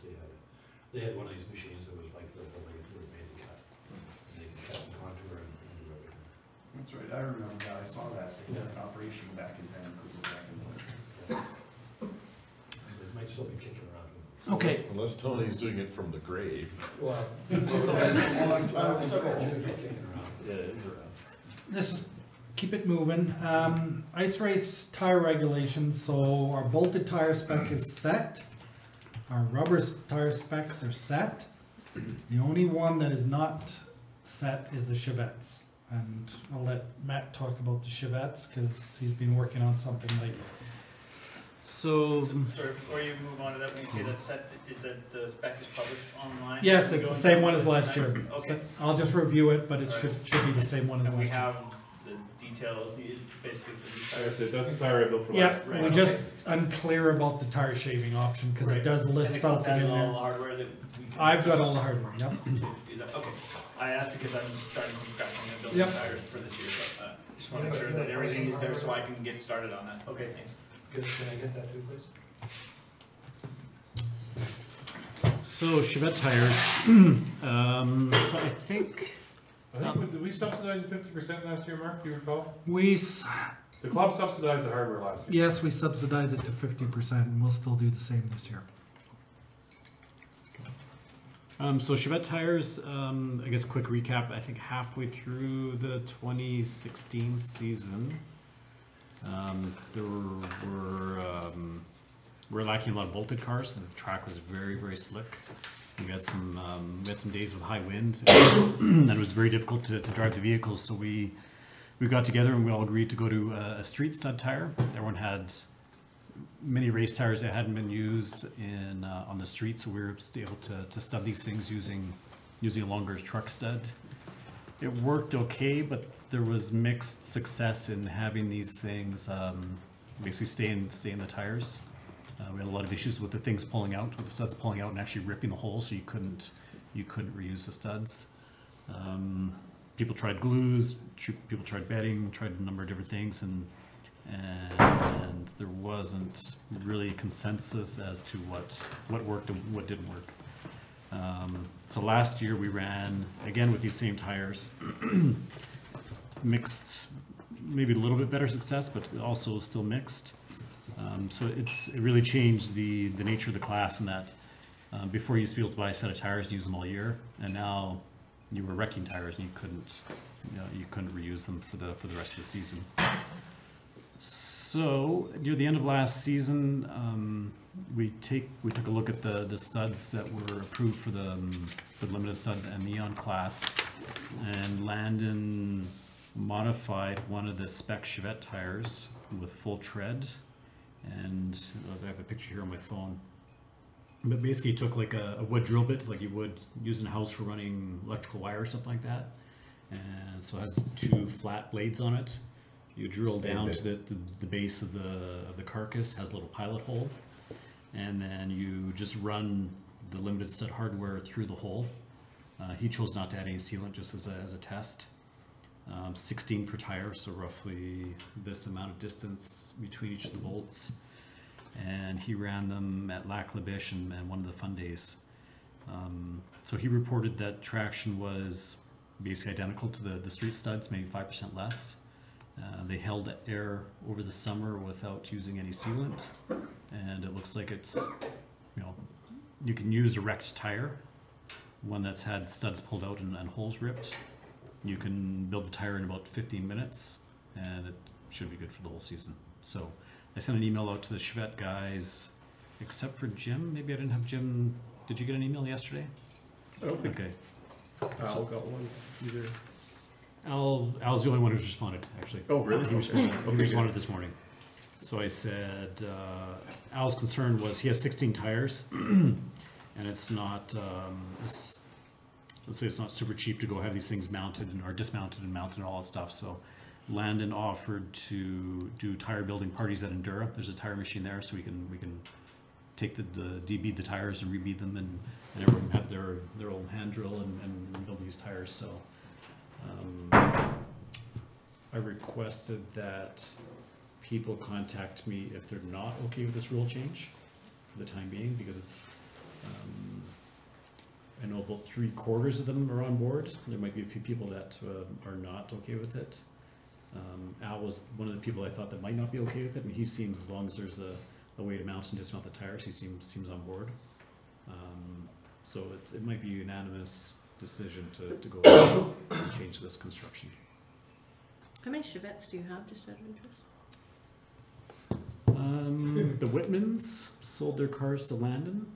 they had one of these machines that was like the way it made the cut. And they could cut and contour and do everything. That's right, I remember that, I saw that, they had an operation back in Vancouver back in the. It might still be kicking around. Okay. Unless Tony's doing it from the grave. Well. Yeah, it is around. This is, keep it moving. Ice race tire regulations, so our bolted tire spec is set. Our rubber tire specs are set. The only one that is not set is the Chevettes. And I'll let Matt talk about the Chevettes, because he's been working on something lately. So, Sorry, before you move on to that, when you say that's set, is that the spec is published online? Yes, Can we it's go the into same that one as last tonight? year. Okay. I'll just review it, but it Alright. should be the same one as And we last year. have the details needed basically for these Like I tires. said, that's the tire I built for Yeah, last. we're just unclear about the tire shaving option, because it Right. does And list the something club has in all there. the hardware that we can I've got use all the hardware, yep. to do that. Okay, I asked because I'm starting from scratch, I'm gonna build Yep. the tires for this year, but just wanna make sure that everything is there so I can get started on that. Okay, thanks. Can I get that too, please? so Chevette tires. So I think Did we subsidize 50% last year, Mark, do you recall? The club subsidized the hardware last year. Yes, we subsidize it to 50%, and we'll still do the same this year. So Chevette tires, I guess quick recap, I think halfway through the 2016 season, we're lacking a lot of bolted cars, so the track was very, very slick. We had some days with high winds, and it was very difficult to drive the vehicles, so we got together and we all agreed to go to a street stud tire. Everyone had many race tires that hadn't been used on the street, so we were able to stud these things using a longer truck stud. It worked okay, but there was mixed success in having these things basically stay in the tires. We had a lot of issues with the things pulling out, with the studs pulling out and actually ripping the hole, so you couldn't reuse the studs. People tried glues, people tried bedding, tried a number of different things, and there wasn't really consensus as to what worked and what didn't work. So last year we ran, again with these same tires, mixed, maybe a little bit better success, but also still mixed. So it really changed the nature of the class in that before you used to be able to buy a set of tires and use them all year, and now you were wrecking tires and you couldn't reuse them for the rest of the season. So near the end of last season, we took a look at the studs that were approved for the limited studs and neon class, and Landon modified one of the spec Chevette tires with full tread, and I have a picture here on my phone. But basically he took like a wood drill bit, like you would use in a house for running electrical wire or something like that, and so it has two flat blades on it. You drill down to the base of the carcass, has a little pilot hole, and then you just run the limited stud hardware through the hole. He chose not to add any sealant, just as a test. 16 per tire, so roughly this amount of distance between each of the bolts. And he ran them at Lac La Biche and one of the fun days. So he reported that traction was basically identical to the street studs, maybe 5% less. They held air over the summer without using any sealant, and it looks like it's, you can use a wrecked tire, one that's had studs pulled out and holes ripped. You can build the tire in about 15 minutes, and it should be good for the whole season. So I sent an email out to the Chevette guys, except for Jim. Maybe I didn't have Jim. Did you get an email yesterday? I don't think okay. Al got one either. Al's the only one who's responded, actually. Oh, really? He responded this morning. So I said, Al's concern was he has 16 tires, and it's not, let's say it's not super cheap to go have these things mounted or dismounted and mounted and all that stuff. So Landon offered to do tire building parties at Endura. There's a tire machine there, so we can take debead the tires and rebead them, and everyone have their old hand drill and build these tires. So I requested that people contact me if they're not okay with this rule change for the time being, because it's I know about 3/4 of them are on board. There might be a few people that are not okay with it. Al was one of the people I thought that might not be okay with it, and he seems, as long as there's a way to mount and dismount the tires, he seems on board. So it might be a unanimous decision to go ahead and change this construction. How many Chevettes do you have, just out of interest? The Whitmans sold their cars to Landon.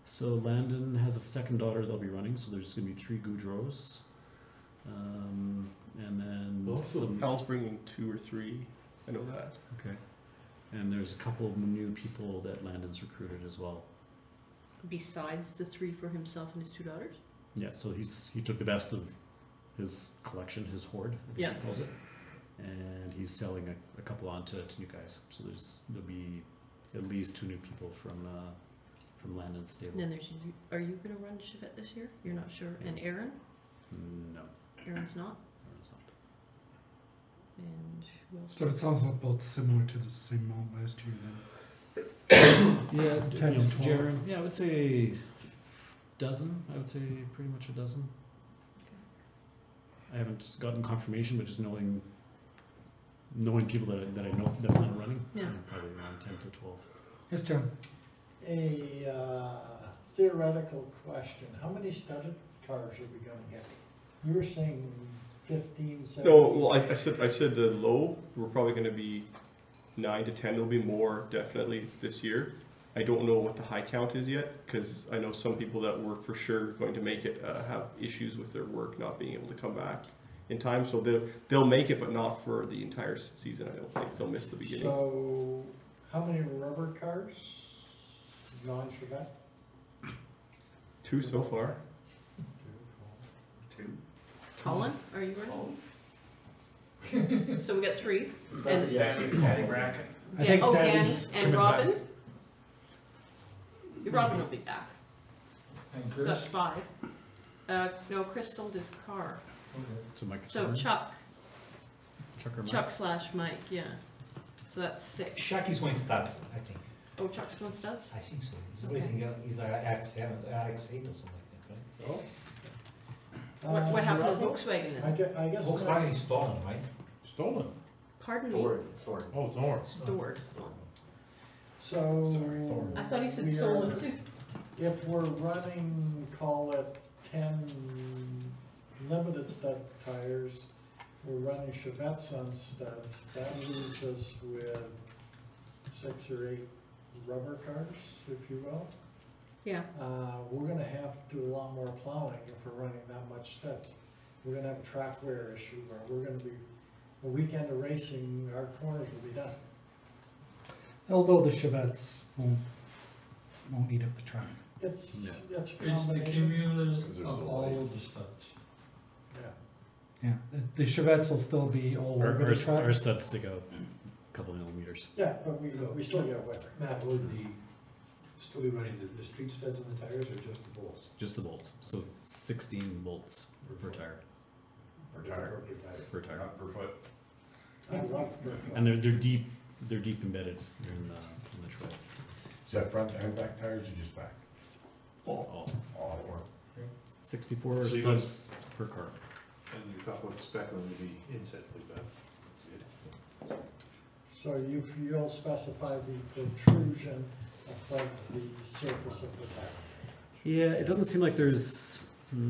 So Landon has a second daughter they'll be running, so there's going to be 3 Goudreaus. And then some... Al's bringing 2 or 3, I know that. Okay. And there's a couple of new people that Landon's recruited as well. Besides the 3 for himself and his 2 daughters? Yeah, so he took the best of his collection, his hoard, as he calls it, and he's selling a couple on to new guys. So there'll be at least 2 new people from Landon's stable. And then are you going to run Chevette this year? You're not sure. And Aaron? No. Aaron's not? Aaron's not. And who else? So it sounds about similar to the same amount last year then. Yeah, 10 to 12. Jaron, yeah, I would say dozen. I would say pretty much a dozen. I haven't gotten confirmation, but just knowing people that I know that plan on running, probably around 10 to 12. Yes, John. A theoretical question, how many studded cars are we gonna get? You were saying 15, 17? No, well, I said the low, we're probably gonna be 9 to 10, there'll be more definitely this year. I don't know what the high count is yet, because I know some people that work for sure going to make it have issues with their work not being able to come back in time, so they'll make it, but not for the entire season. I don't think they'll miss the beginning. So, how many rubber cars? Non-Chevette? 2 so far. 2. Colin, are you running? So we got 3. That's And a yes. Danny Bracken. Dan, Dan Daddy's and coming Robin? back. Robin will be back. And So Chris? that's 5. No, Chris sold his car. So Mike. Chuck / Mike, yeah. So that's 6. Chuck is going studs, I think. Oh, Chuck's going studs? I think so. He's racing, he's RX-7, RX-8 or something like that, right? Oh. What happened to Volkswagen then? I guess. Volkswagen is stolen, right? Stolen? Pardon me? Stored. Oh, Thorn. Stored. So. I thought he said we stolen are- too. If we're running, call it 10 limited stud tires, we're running Chevettes on studs, that leaves us with 6 or 8 rubber cars, if you will. Yeah. We're gonna have to do a lot more plowing if we're running that much studs. We're gonna have a track wear issue, or we're gonna be, a weekend of racing, our corners will be done. Although the Chevettes won't eat up the track. It's a It's the combination. cumulative of all of the studs. Yeah. Yeah, the Chevettes will still be all over the track. Our studs stick out a couple of millimeters. Yeah, but we still get weather. Matt, would still be running the street studs on the tires or just the bolts? Just the bolts. So 16 bolts per tire. Per tire? Per tire. Not per foot? I love the. And they're deep embedded in the tread. Is that front and back tires or just back? All. All four. 64 So you studs per car. And you talk about the spec on the inset like that. So you'll specify the protrusion above the surface of the tire. Yeah, it doesn't seem like there's much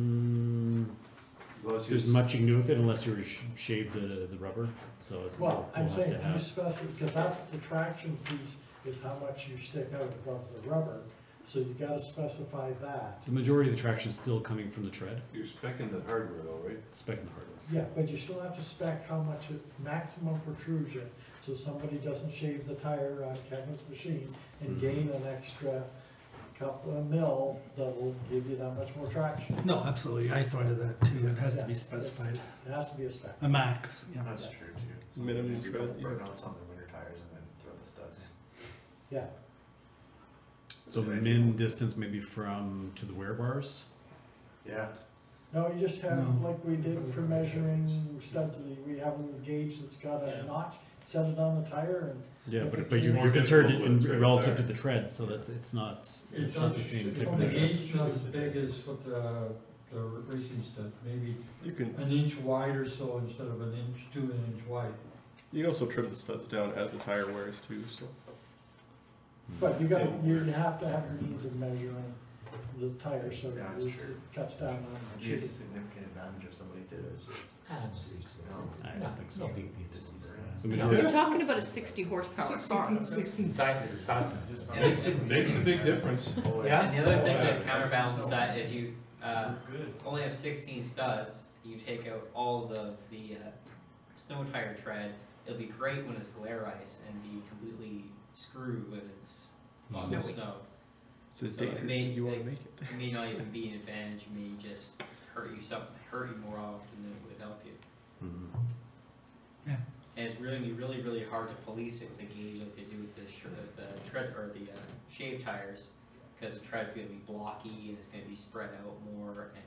you can do with it unless you shave the rubber. So it's Well, I'm we'll have saying, to if you have- specify, because that's the traction piece, is how much you stick out above the rubber, so you gotta specify that. the majority of the traction is still coming from the tread. You're specing the hardware though, right? Spec the hardware. Yeah, but you still have to spec how much maximum protrusion, so somebody doesn't shave the tire on Kevin's machine and gain an extra couple of mil that will give you that much more traction. No, absolutely. I thought of that too. It has to be Yeah. specified. It has to be a spec. A max. Yeah. That's true too. Minimum Just do tread, burn out some of the winter tires and then throw the studs in. Yeah, So the min distance maybe from to the wear bars. Yeah. no, you just have, No. like we did for measuring studs, we have a gauge that's got a notch, set it on the tire and. Yeah, if but it's you're more concerned difficult in with the relative to tire. the tread, so that's it's not the same type The of measurement. gauge not as big as what the the racing stud, maybe You can an inch wide or so instead of an inch, 2 inch wide. you can also trim the studs down as the tire wears too. So But you have to have a means of measuring the tire so that it cuts down on. It'd be a significant advantage if somebody did it. I don't think so. So You're talking about a 60 horsepower car. 16,000. Makes a big difference. Yeah. And the other thing that counterbalances that, if you only have 16 studs, you take out all the snow tire tread, it'll be great when it's glare ice and be completely screwed when it's snow. it's as So dangerous as you want to make it. It may not even be an advantage, it may just hurt you more often than it would help you. Yeah. And it's really, really hard to police it with a gauge like they do with the tread or the shave tires, because the tread's going to be blocky and it's going to be spread out more, and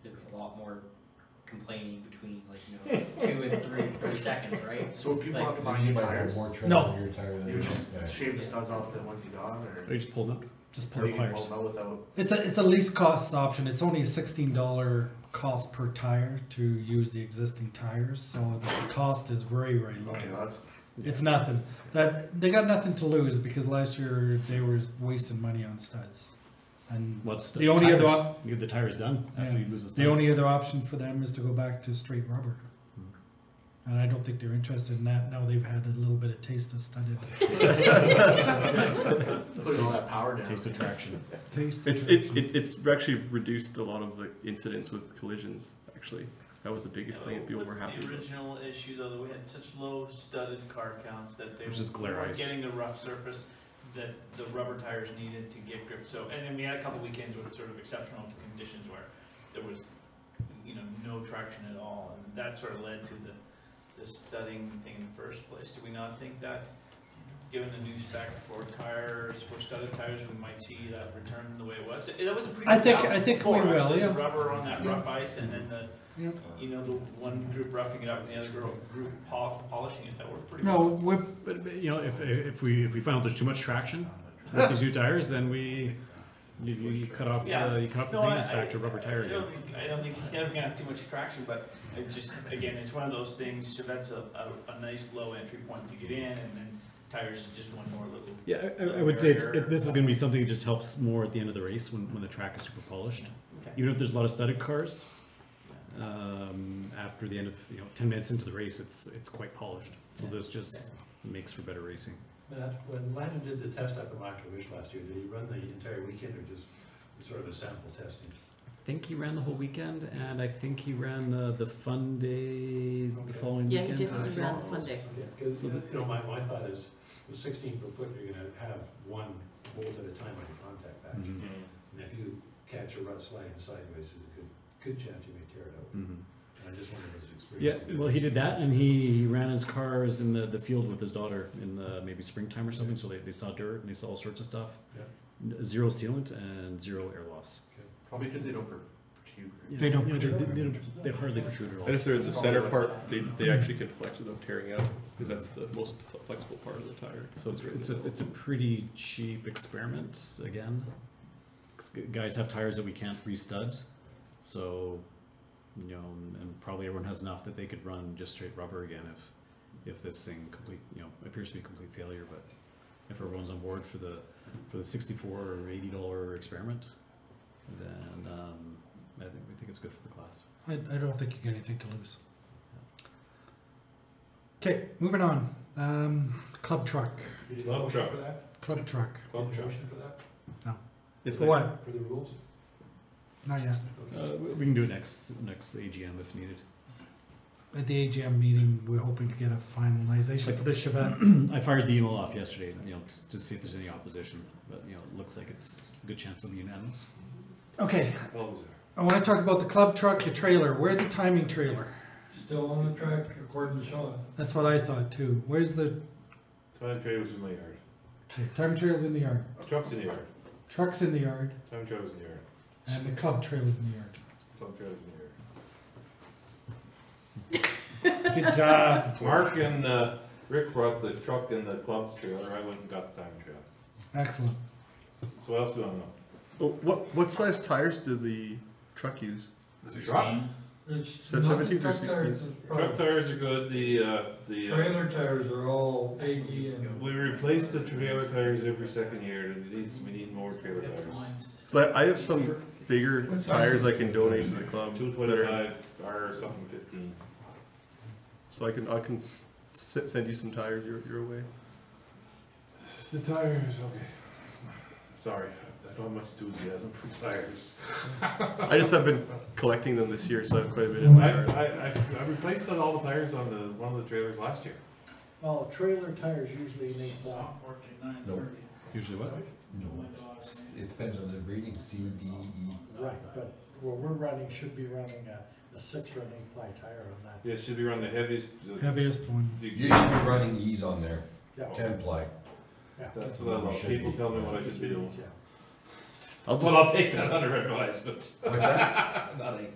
there'll be a lot more complaining between 2 and 3 seconds, right? So people Like, have to buy new tires? More tread No. on your tire than You just yeah. shave the studs off the ones you got, or? You just pull them. Just Or pull you the can pliers. pull them out without? It's a least cost option. It's only a $16 cost per tire to use the existing tires, so the cost is very, very low. Okay, that's. It's nothing. That they got nothing to lose because last year they were wasting money on studs. And What's the only other you get the tires done after you lose the studs. the only other option for them is to go back to straight rubber. And I don't think they're interested in that. Now they've had a little bit of taste of studded. Putting all that power down. Taste of traction. Taste. It's actually reduced a lot of the incidents with collisions. Actually, that was the biggest thing that people were happy The about. original issue though, that we had such low studded car counts that they Which is glare weren't ice. getting the rough surface that the rubber tires needed to get grip. So, and then we had a couple weekends with sort of exceptional conditions where there was, no traction at all, and that sort of led to the studding thing in the first place. Do we not think that, given the new spec for tires, for studded tires, we might see that return the way it was? That was a pretty I good think balance we before, will. actually, Yeah. the rubber on that rough ice, and then the Yeah. the one group roughing it up and the other group polishing it. That worked pretty No, well. we're, But if we find out there's too much traction with these new tires, then you cut off the things back to rubber tire again. I don't think it doesn't have too much traction, but it just, again, it's one of those things. So that's a nice low entry point to get in, and then tires is just one more little. Yeah, I would say barrier. this is going to be something that just helps more at the end of the race when the track is super polished. Okay. Even if there's a lot of studded cars, after the end of 10 minutes into the race, it's quite polished. So this just makes for better racing. When Landon did the test up at Macho Wish last year, did he run the entire weekend or just sort of a sample testing? I think he ran the whole weekend, and I think he ran the fun day the following Yeah, he weekend. definitely ran the fun day. Because, my thought is, with 16 per foot, you're gonna have one bolt at a time on your contact patch. Mhm. And if you catch a rut sliding sideways, there's a good chance you may tear it out. Mhm. And I just wondered if his Yeah, experience. well, he did that, and he ran his cars in the field with his daughter in the maybe springtime or something. So they saw dirt and they saw all sorts of stuff. Yeah. Zero sealant and zero air loss. Probably because they don't protrude. Yeah, They don't they hardly protrude at all. And if there's a center part, they actually can flex without tearing out, because that's the most flexible part of the tire. So it's a pretty cheap experiment again. 'Cause guys have tires that we can't restud, so and probably everyone has enough that they could run just straight rubber again if this thing appears to be a complete failure. But if everyone's on board for the $64 or $80 experiment, then I think it's good for the class. I don't think you got anything to lose. Okay, moving on. Club truck. You did a Club motion truck. for that? Club truck. Club Did you truck. motion for that? It's For like- what? For the rules? Not yet. We can do it next AGM if needed. At the AGM meeting, we're hoping to get a finalization for the Chevette. I fired the email off yesterday, just to see if there's any opposition, but it looks like it's a good chance it'll be unanimous. Okay, Always I want to talk about the club truck, the trailer. Where's the timing trailer? Still on the track according to Sean. That's what I thought too. Where's the Time trailer's in my yard. time trailer's in the yard? Truck's in the yard. Truck's in the yard, Time trailer's in the yard. and the club trailer's in the yard. Time trailer's in the yard. Good job. Mark and Rick brought the truck and the club trailer. I went and got the time trailer. Excellent. So what else do I know? Oh, what size tires do the truck use? The truck? It's Said not 17th or truck tires, 16th? it's Truck probably- tires are good, Trailer tires are all 80 and. we replace the trailer tires every second year, and we need more trailer tires. So I have some bigger What size tires is I it? can donate to the club. 225 or something 15. So I can send you some tires your way. The tires, okay. Sorry, I don't have much enthusiasm for tires. I just have been collecting them this year, so I have quite a bit in my yard. I replaced all the tires on one of the trailers last year. Well, trailer tires usually need one. No, Usually what? no, it depends on the breeding, C, D, E. Right, but what we're running, should be running a 6 or an 8 ply tire on that. Yeah, it should be running the heaviest. Heaviest one. You should be running E's on there, Yeah. 10 ply. Yeah. That's what I love. People tell me what I should be doing. Yeah. I'll take that under advice, but. What's that? Nothing.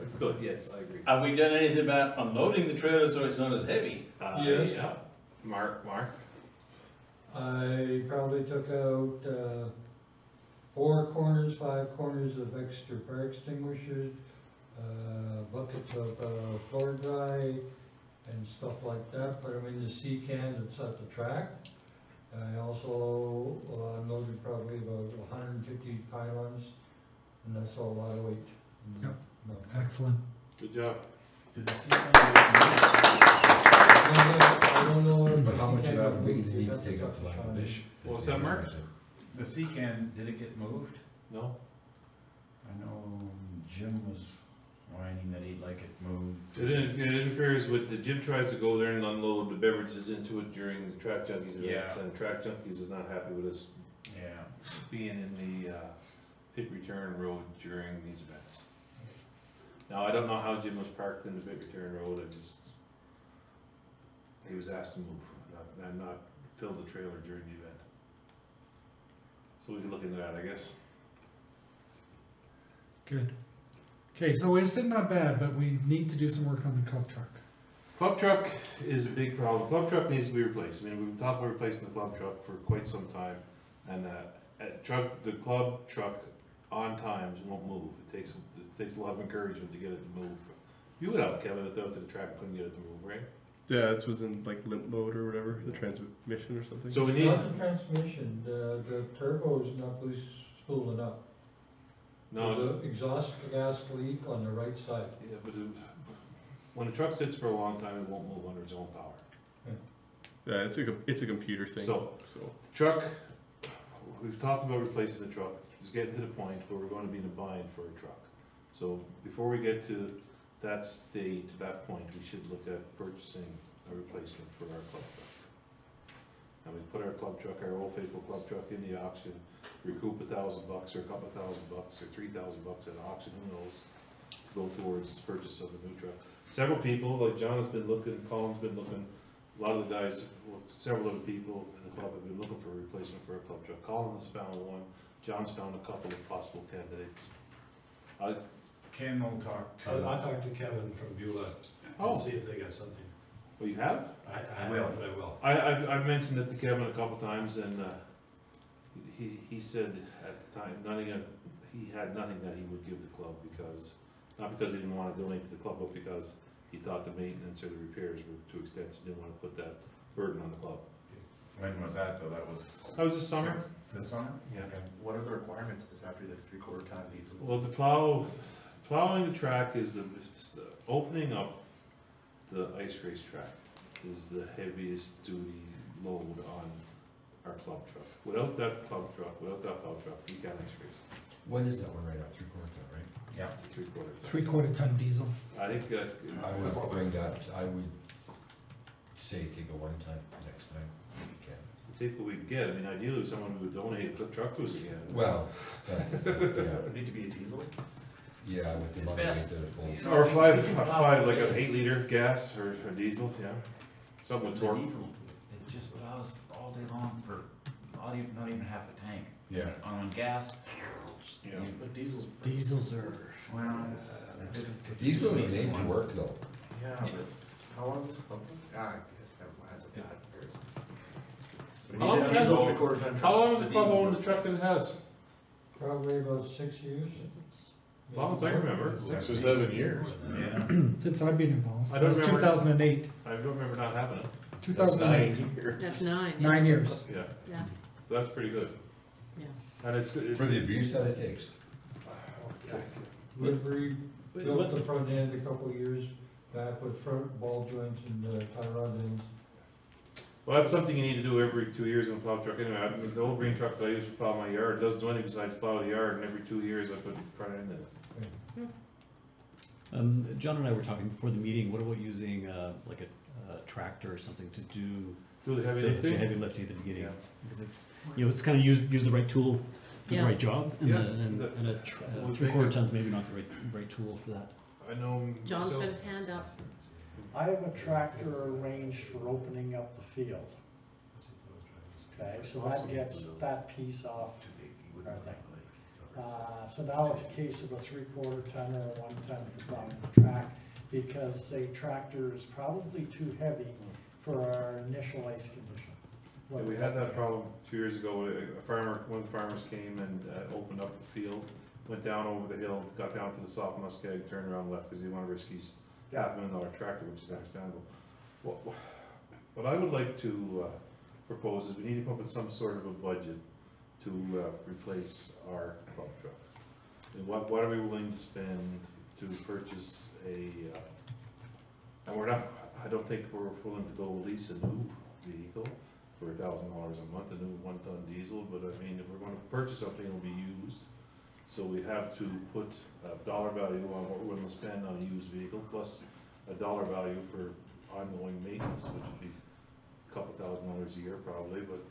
It's good, yes, I agree. Have we done anything about unloading the trailer so it's not as heavy? Yes. Yeah. Mark? I probably took out 4 corners, 5 corners of extra fire extinguishers, buckets of floor dry and stuff like that, put them in the sea can that's at the track. I also unloaded probably about 150 pylons, and that's a lot of weight. Yep. No. Excellent. Good job. I don't know. But how much of that we need to take up to like a dish? What was that, Mark? The sea can, did it get moved? No? I know Jim was whining that he'd like it moved. It interferes with, the Jim tries to go there and unload the beverages into it during the Track Junkies events, Yeah. and Track Junkies is not happy with us Yeah. being in the pit return road during these events. Now, I don't know how Jim was parked in the pit return road, he was asked to move, not fill the trailer during the event. So we can look into that, I guess. Good. Okay, so we're sitting not bad, but we need to do some work on the club truck. Club truck is a big problem. Club truck needs to be replaced. I mean, we've talked about replacing the club truck for quite some time, and the club truck on times won't move. It takes a lot of encouragement to get it to move. You would have Kevin out to the track, couldn't get it to move, right? Yeah, this was in like limp mode or whatever, the transmission or something. So we It's need. not the transmission, the turbo's not spooling up. There's No. an exhaust gas leak on the right side. Yeah, but when a truck sits for a long time, it won't move under its own power. Yeah, it's a computer thing. So the truck, we've talked about replacing the truck. It's getting to the point where we're going to be in a bind for a truck. So before we get to that state, that point, we should look at purchasing a replacement for our club truck. And we put our club truck, our old faithful club truck, in the auction, recoup $1,000 or a couple $1,000 or $3,000 at auction, who knows, to go towards the purchase of a new truck. Several people, like John has been looking, Colin's been looking, a lot of the guys, several other people in the club have been looking for a replacement for a club truck. Colin has found one, John's found a couple of possible candidates. Ken will talk to. I'll talk to Kevin from Beulah Oh. and see if they got something. Well, you have? I will. I will. I've mentioned it to Kevin a couple times, and he said at the time, he had nothing that he would give the club, because, not because he didn't want to donate to the club, but because he thought the maintenance or the repairs were too extensive, didn't want to put that burden on the club. When was that though? That was this summer. This summer? Yeah. Okay. What are the requirements to have to the 3/4 ton diesel? Well, plowing the track is the opening up the ice race track is the heaviest duty load on our club truck. Without that plow truck, you can't ice race. What is that one right now, 3/4 ton, right? Yeah. It's a 3/4 ton. 3/4 ton diesel. I think I would bring that, I would say take a 1 ton next time, if you can. take what we get. I mean, ideally, someone would donate the truck to us again. Well, that's, yeah. Would need to be a diesel? Yeah, with the money Best. that it pulls. Or five, like an 8-liter gas or diesel, yeah. Something with torque. Diesel, it just allows all day long for not even half a tank. Yeah. On gas. Yeah. But Diesels are. Well, Diesel is made to work though. Yeah, but how long is this pumping? I guess never mind, that's a bad comparison. So we How long need a has diesel it- 3/4 ton truck. How long has It's the a club diesel owned the truck that it has? Probably about 6 years. As long as I remember. 6 or 7 years. Yeah. Since I've been involved. I So don't that's remember. 2008. I don't remember not having it. 2008. That's 9. 9 years. Yeah, Yeah, so that's pretty good. yeah. And it's good. For the abuse that it takes. We've rebuilt the front end a couple of years back with front ball joints and tie rod ends. Well, that's something you need to do every 2 years in a plow truck anyway. I mean, the old green truck that I use to plow my yard doesn't do anything besides plow the yard, and every 2 years I put front end in it. John and I were talking before the meeting, what about using like a tractor or something to do Do the heavy lifting? the heavy lifting at the beginning? Yeah. Because it's, you know, it's kind of use the right tool for Yeah. the right job, and, Yeah. and a Would 3/4 make it- ton's maybe not the right tool for that. I know John's got myself. his hand up. I have a tractor arranged for opening up the field. Okay, so that gets that piece off our thing. So now it's a case of a 3/4 ton or a 1 ton for plowing the track, because a tractor is probably too heavy for our initial ice condition. Yeah, we had that problem 2 years ago. One of the farmers came and opened up the field, went down over the hill, got down to the soft muskeg, turned around and left because he wanted to risk his $500,000 tractor, which is understandable. What I would like to propose is we need to come up with some sort of a budget to replace our plow truck. And what are we willing to spend to purchase and I don't think we're willing to go lease a new vehicle for $1,000 a month, a new 1-ton diesel, but I mean, if we're gonna purchase something, it'll be used. So we have to put a dollar value on what we're gonna spend on a used vehicle, plus a dollar value for ongoing maintenance, which would be a couple $1,000s a year probably, but,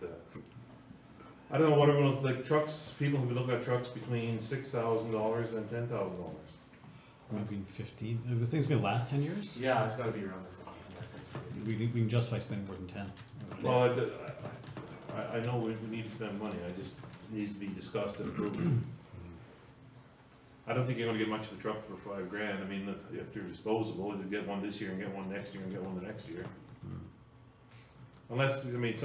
I don't know what everyone, like trucks, people have been looking at trucks between $6,000 and $10,000. Maybe 15. The thing's gonna last 10 years? Yeah, it's gotta be around there. We can justify spending more than 10. Well, I know we need to spend money, it just needs to be discussed and approved. I don't think you're gonna get much of a truck for $5,000, I mean, if they're disposable, you get one this year and get one next year and get one the next year. Unless, I mean,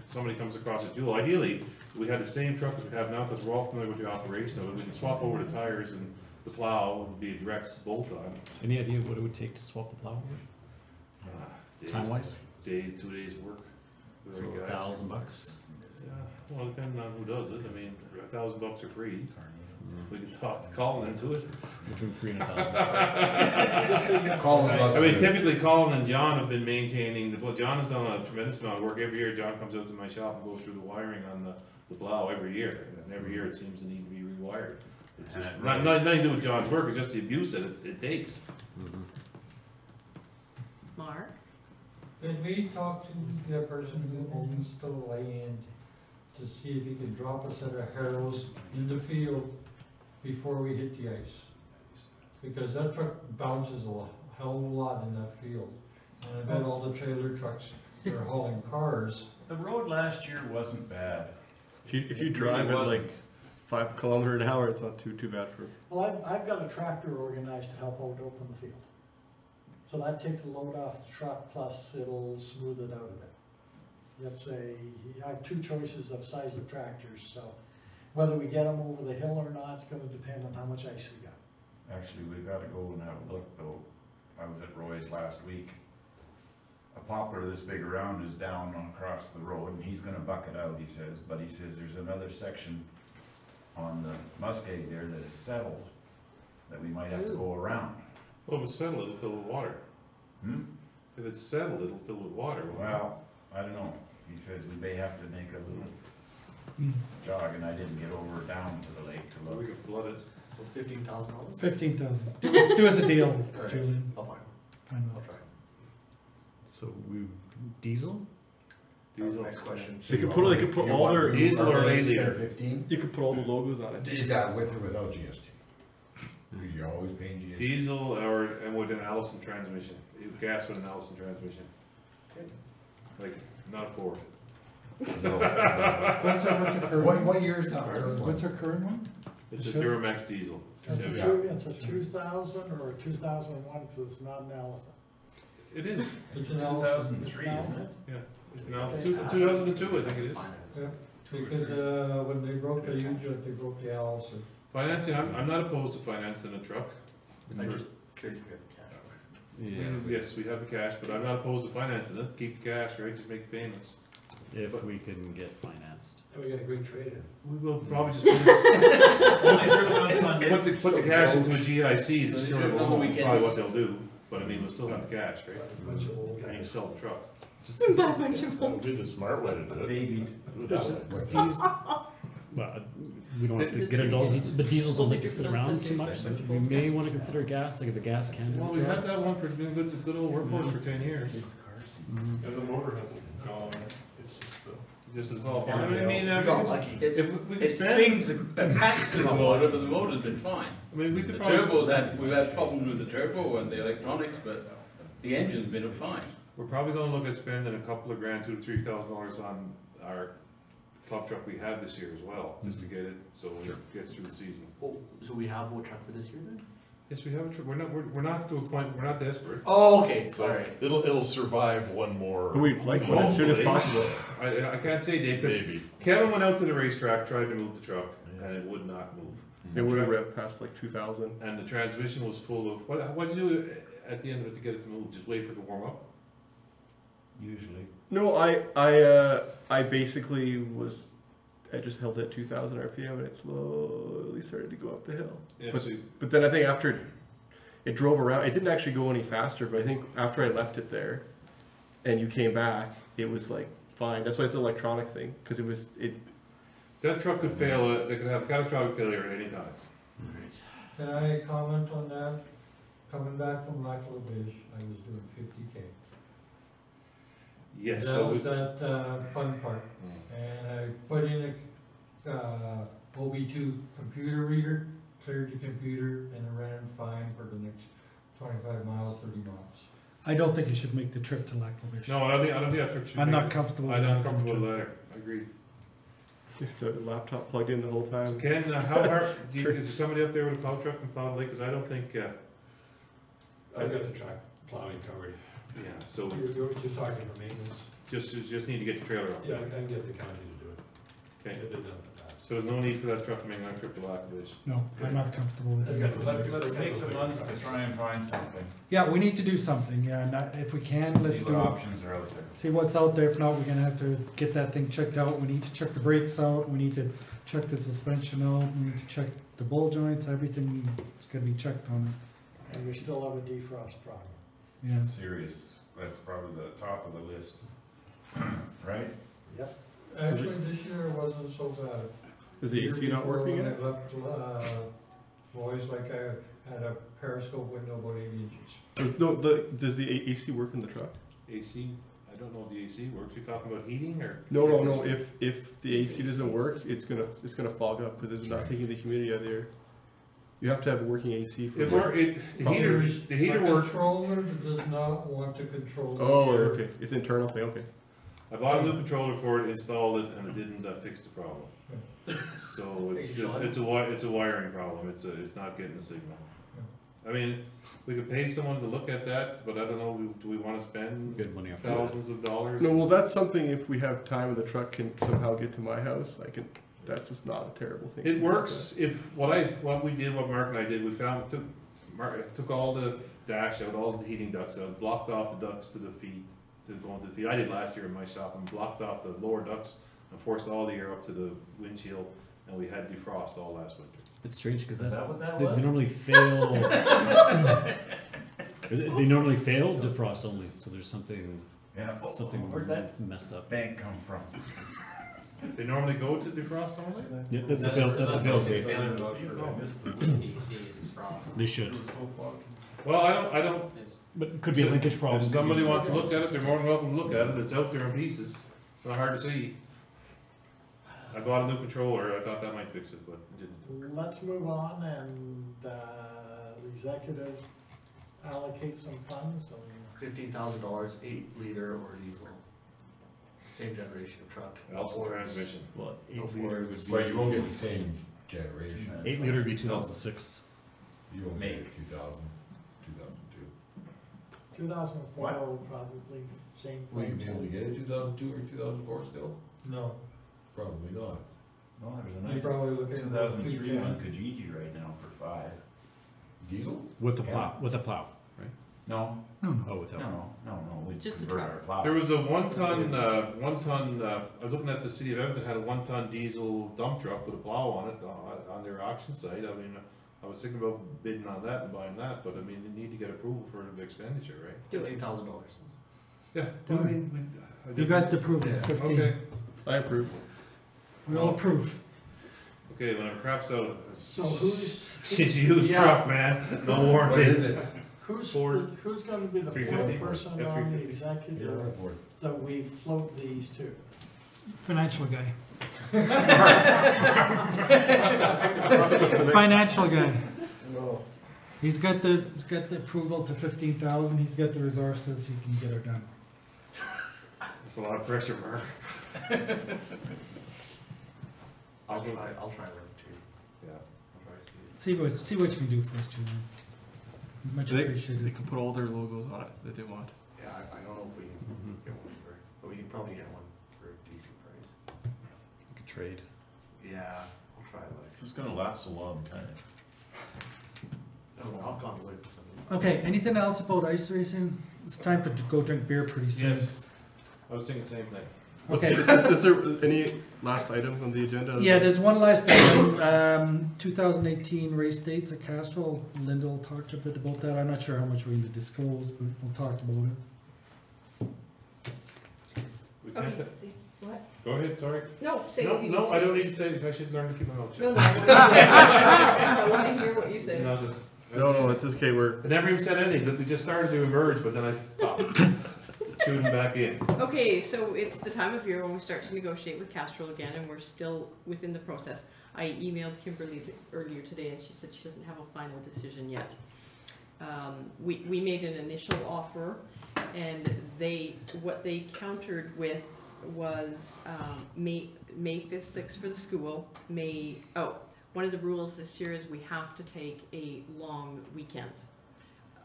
somebody comes across a jewel. Ideally, we had the same truck as we have now, because we're all familiar with the operation of it, we can swap over the tires and the plow would be a direct bolt on. Any idea what it would take to swap the plow? Time-wise? 2 days work. So $1,000. Yeah, well, depending on who does it, I mean, $1,000 are free. We can talk Colin into it. Between 3 and 1,000. I mean, typically Colin and John have been maintaining, John has done a tremendous amount of work. Every year John comes out to my shop and goes through the wiring on the plow every year. And every year it seems to need to be rewired. It's just, nothing to do with John's work, it's just the abuse that it takes. Mark? Did we talk to the person who owns the land to see if he can drop a set of harrows in the field before we hit the ice? Because that truck bounces a hell of a lot in that field. And I bet all the trailer trucks that are hauling cars. The road last year wasn't bad. If you drive at like 5 kilometers an hour, it's not too bad for. Well, I've got a tractor organized to help out open the field. So that takes a load off the truck, plus it'll smooth it out a bit. I have 2 choices of size of tractors, so whether we get them over the hill or not, it's gonna depend on how much ice we got. Actually, we've gotta go and have a look though. I was at Roy's last week. A poplar this big around is down across the road and he's gonna buck it out, he says, but he says there's another section on the muskeg there that is settled that we might have to go around. Well, if it's settled, it'll fill with water. If it's settled, it'll fill with water. Well, I don't know. He says we may have to make a little jog, and I didn't get over down to the lake to look. We could flood it. So $15,000? 15,000. Do us a deal, Alright, Julian. I'll find Find I'll out. try. So diesel? That was the next question. They could put all their diesel or lazy. 15? You could put all the logos on it. Is that with or without GST? Because you're always paying GST. Diesel and with an Allison transmission, gas with an Allison transmission. Okay. Like, not a Ford. What's our current one? What year is that current one? What's our current one? It's a Duramax diesel. It's a 2000 or a 2001, because it's not an Allison. It is. It's 2003, It's isn't it? Yeah. It's an Allison, 2002, I think it is. Yeah, because when they broke the Huge, they broke the Allison. Financing, I'm not opposed to financing a truck. I'm just curious if we have the cash. Yes, we have the cash, but I'm not opposed to financing it, keep the cash, right, just make the payments. If we can get financed. And we got a great trade-in. We will probably just put the cash into a GIC, it's sort of probably what they'll do, but I mean, we'll still have the cash, right? And you sell the truck. That'll be the smart way to do it. Baby. Well, we don't have to get into all, but diesels don't like to sit around too much, so we may wanna consider gas, like if a gas can. Well, we had that one for doing good old workhorse for 10 years. And the motor hasn't gone, it's just It's all fine. I mean, We got lucky. if we could It's spend, things that packs the motor, but the motor's been fine. I mean, we The could probably. we've had problems with the turbo and the electronics, but the engine's been fine. We're probably gonna look at spending a couple of grand, $2,000 to $3,000 on our club truck we have this year as well, just to get it, so it gets through the season. Oh, so we have a truck for this year then? Yes, we have a truck, we're not to a point, we're not desperate. Oh, okay, So sorry. it'll survive one more. But we'd like one as soon as Hopefully. possible. I can't say, Dave, because Maybe. Kevin went out to the racetrack, tried to move the truck, and it would not move. It would have ripped past like 2,000. And the transmission was full of, what'd you do at the end of it to get it to move? Just wait for it to warm up? Usually. No, I basically I just held it at 2,000 RPM and it slowly started to go up the hill. Yeah, But, so but then I think after it drove around, it didn't actually go any faster, but I think after I left it there and you came back, it was like fine. That's why it's an electronic thing, because that truck could fail, it could have catastrophic failure at any time. Can I comment on that? Coming back from Lac La Biche, I was doing 50K. Yes, That so was that fun part. And I put in a OB2 computer reader, cleared the computer, and it ran fine for the next 25 miles, 30 miles. I don't think you should make the trip to Lac La Biche. No, I don't think that truck should. I'm make not it. comfortable I'm with not that. comfortable with that, I agree. just a laptop plugged in the whole time. Ken, how hard, is there somebody up there with a plow truck and plow the lake? Because I don't think, I've got the track plowing covered. yeah, so You're talking for maintenance. just need to get the trailer up. Yeah, I can get the county to do it. Okay, They've done it in the past. so there's no need for that truck to make another trip to Lac La Biche. No, I'm not comfortable with it. Let's take the months to try and find something. Yeah, we need to do something, yeah, and if we can, let's See do what it. options are out there. See what's out there, if not, we're gonna have to get that thing checked out, we need to check the brakes out, we need to check the suspension out, we need to check the ball joints, everything is gonna be checked on it, And we still have a defrost problem. yeah. Serious, that's probably the top of the list. Right? Yep. Actually, this year it wasn't so bad. Is the AC not working When yet? I left, Roy's, like I had a periscope window about 8 inches. No, does the AC work in the truck? AC, I don't know if the AC works. You're talking about heating or? No. If the AC doesn't work, it's gonna fog up because it's not taking the humidity out of the air. You have to have a working AC for The heater works. Controller does not want to control. Oh, the air. okay. It's an internal thing. Okay. I bought a new controller for it, installed it, and it didn't fix the problem. So it's a wiring problem. It's not getting the signal. I mean, we could pay someone to look at that, but I don't know. Do we want to spend Good money after thousands of dollars? No, well, that's something. If we have time and the truck can somehow get to my house, I can. That's just not a terrible thing. It works. If what we did, what Mark and I did, we took all the dash out, all the heating ducts out, blocked off the ducts to the feet, to go into the feet. I did last year in my shop and blocked off the lower ducts and forced all the air up to the windshield, and we had defrost all last winter. It's strange because Is that what that they was? normally fail. They normally fail defrost only, so there's something Where'd that messed up. bank come from? They normally go to defrost only? Yeah, that's the fail. That's the fail safe. They should. Well, I don't. But it could be a linkage problem. If somebody wants to look at it, they're more than welcome to look at it. It's out there in pieces. It's not hard to see. I bought a new controller. I thought that might fix it, but it didn't. Let's move on and, the executive allocate some funds and $15,000, 8-liter or diesel. Same generation of truck. Also Or transmission. Well, Go 8 for liter it. would be. But you won't get the same generation. 8 liter would be 2006. You won't Make. get 2000, 2002. 2004 What? will probably same. Will you be frames. able to get a 2002 or 2004 still? No. Probably not. Well, there's a You're nice probably looking at 2003 one, 210. Kijiji right now for 5. Diesel? With a plow, with a plow, right? No, Oh, without. no, we Just the convert truck. our plow. There was a one-ton, I was looking at the city of Edmonton had a one-ton diesel dump truck with a plow on it, on their auction site. I mean, I was thinking about bidding on that and buying that, but I mean, you need to get approval for the expenditure, right? $15,000. Yeah. I mean, You got the approval, 15. Okay, I approve. We all approve. okay, when it craps out, So who's, it's a used truck, man, no warranty. What is it? who's Ford. gonna be the 350. fourth person Yeah, on the 350. executive You're on board. that we float these to? Financial guy. Financial guy. No. He's got the approval to 15,000. He's got the resources. He can get it done. It's a lot of pressure, Mark. I'll try road 2. Yeah. I'll try to see. See what you can do for us, Julian. Much They appreciated. can put all their logos on it that they want. Yeah, I don't know if we can get one for, but we can probably get one for a decent price. You could trade. Yeah, I'll try This like. is gonna last a long time. No, I'll convolute with something. Okay, anything else about ice racing? It's time to go drink beer pretty soon. Yes, I was thinking the same thing. Okay. Is there any last item on the agenda? Yeah, there's one last item. 2018 race dates at Castrol. Linda will talk a bit about that. I'm not sure how much we're going to disclose, but we'll talk about it. We can't- Okay, what? Go ahead, sorry. No, say No, what you no, I don't say. need to say this, I should learn to keep my mouth No, shut. no, I want to hear what you say. No, it's okay. I never even said anything, but they just started to emerge, but then I stopped. Chewing back in. Okay, so it's the time of year when we start to negotiate with Castrol again, and we're still within the process. I emailed Kimberly earlier today, and she said she doesn't have a final decision yet. We made an initial offer, and what they countered with was May 5th, 6th for the school. One of the rules this year is we have to take a long weekend.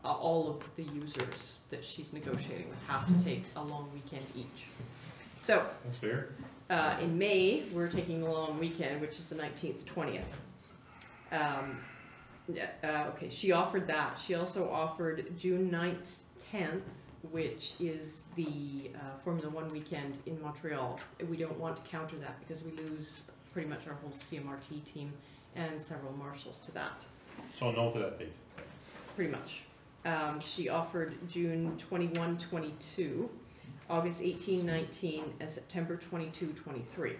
All of the users that she's negotiating with have to take a long weekend each. So, That's fair. in May, we're taking a long weekend, which is the 19th, 20th. Okay, she offered that. She also offered June 9th, 10th, which is the Formula One weekend in Montreal. We don't want to counter that because we lose pretty much our whole CMRT team and several marshals to that, So no to that date. pretty much. She offered June 21, 22, August 18, 19, and September 22, 23.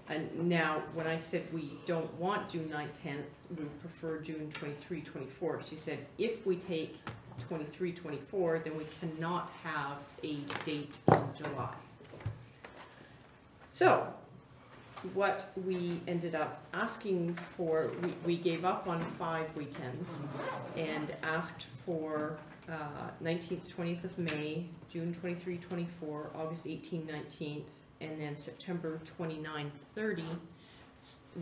And now, when I said we don't want June 9th, 10th, we prefer June 23, 24, she said if we take 23, 24, then we cannot have a date in July. So, what we ended up asking for, we gave up on 5 weekends and asked for 19th, 20th of May, June 23, 24, August 18, 19th, and then September 29, 30,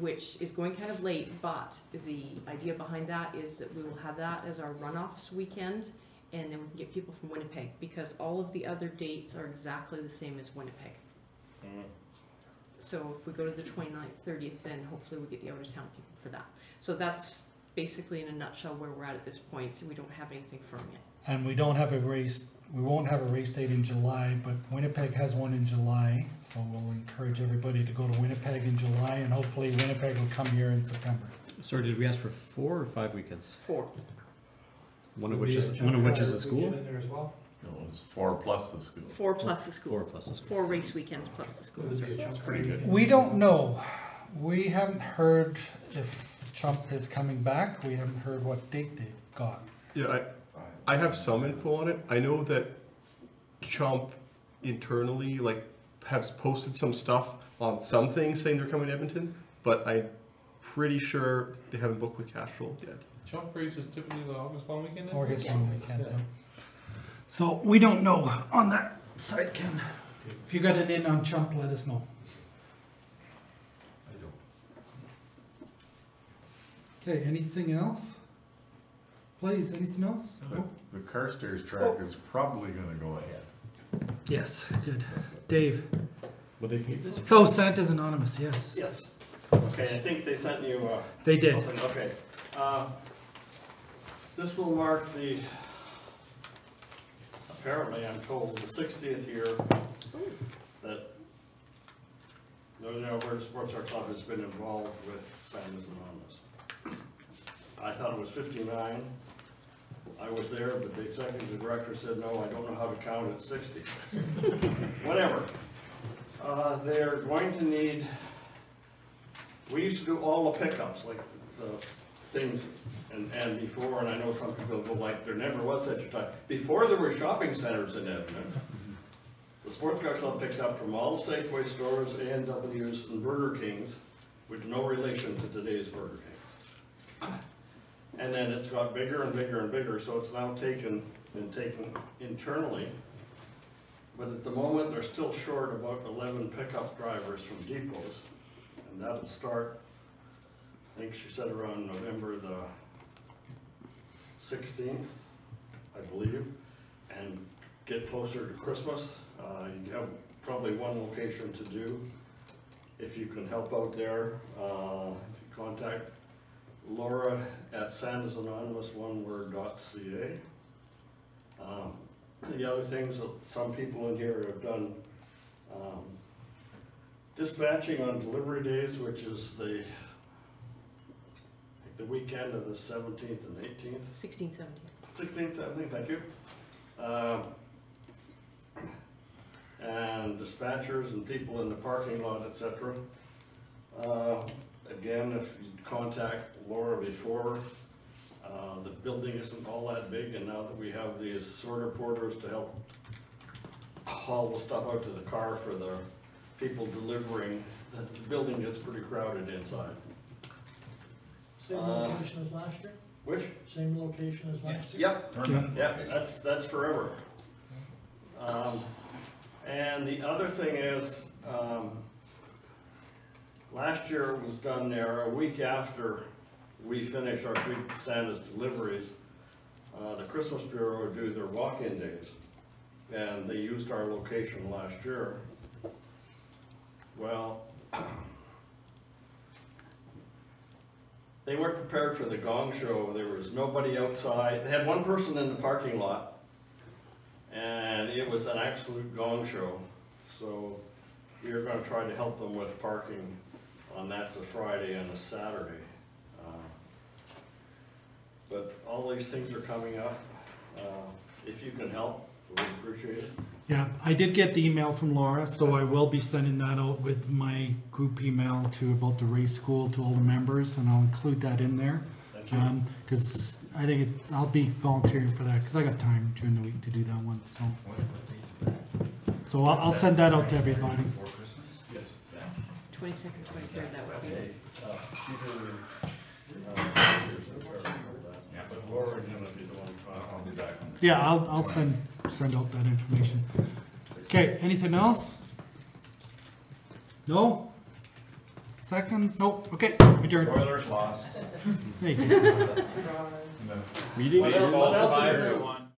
which is going kind of late, but the idea behind that is that we will have that as our runoffs weekend, and then we can get people from Winnipeg, because all of the other dates are exactly the same as Winnipeg. So if we go to the 29th, 30th, then hopefully we get the out-of-town people for that. So that's basically in a nutshell where we're at this point. We don't have anything firm yet. And we don't have a race, we won't have a race date in July, but Winnipeg has one in July. So we'll encourage everybody to go to Winnipeg in July, and hopefully Winnipeg will come here in September. Sorry, did we ask for 4 or 5 weekends? 4. One of which is a school? In there as well? No, it's 4 plus the school. 4 plus the school. 4 plus the school. 4 race weekends plus the school. That's pretty good. We don't know. We haven't heard if Trump is coming back. We haven't heard what date they've got. Yeah, I have some info on it. I know that Chomp internally has posted some stuff on some things saying they're coming to Edmonton, but I'm pretty sure they haven't booked with Castrol yet. Chump race is typically the August long weekend, isn't it? August long weekend. So we don't know on that side, Ken. If you got an in on Chump, let us know. I don't. Okay, anything else? Please, anything else? The Carstairs track is probably gonna go ahead. Yes, good. Dave. Would they keep this? So Santa's Anonymous, yes. Yes. Okay, I think they sent you, They did. something. Okay. This will mark the, apparently I'm told, the 60th year that Northern Alberta Sports Art Club has been involved with Sandals Anonymous. I thought it was 59. I was there, but the executive director said, no, I don't know how to count at 60. Whatever. They're going to need, we used to do all the pickups, like the things, and before, and I know some people go like, there never was such a time. Before there were shopping centers in Edmonton, the Sports Car Club picked up from all the Safeway stores, A&Ws, and Burger Kings, with no relation to today's Burger King. And then it's got bigger and bigger and bigger, so it's now taken internally. But at the moment, they're still short about 11 pickup drivers from depots. And that'll start, I think she said around November the 16th, I believe, and get closer to Christmas. You have probably one location to do. If you can help out there, contact Laura at sandasanonymous1word.ca. The other things that some people in here have done, dispatching on delivery days, which is the weekend of the 17th and 18th. 16th, 17th. 16th, 17th, thank you. And dispatchers and people in the parking lot, etc. Again, if you contact Laura before, the building isn't all that big, and now that we have these sorter porters to help haul the stuff out to the car for the people delivering, the building gets pretty crowded inside. Same location as last year? Which? Same location as last year? Yep. Yep, that's forever. And the other thing is, last year it was done there a week after we finish our big Santa's deliveries. The Christmas Bureau would do their walk-in days, and they used our location last year. Well, they weren't prepared for the gong show. There was nobody outside. They had one person in the parking lot, and it was an absolute gong show. So we are going to try to help them with parking on that's a Friday and a Saturday. But all these things are coming up. If you can help, we appreciate it. Yeah, I did get the email from Laura, so I will be sending that out with my group email to about the race school to all the members, and I'll include that in there. Thank you. Because I think I'll be volunteering for that, because I got time during the week to do that one. So I'll send that out to everybody. Yes. 22nd, 23rd, that would be. Yeah, but Laura and him will be the one. I'll be back on. Yeah, I'll send out that information. Okay, anything else? No? Seconds? Nope. Okay, adjourned. Oilers lost. Thank you. Meeting What is else, everyone?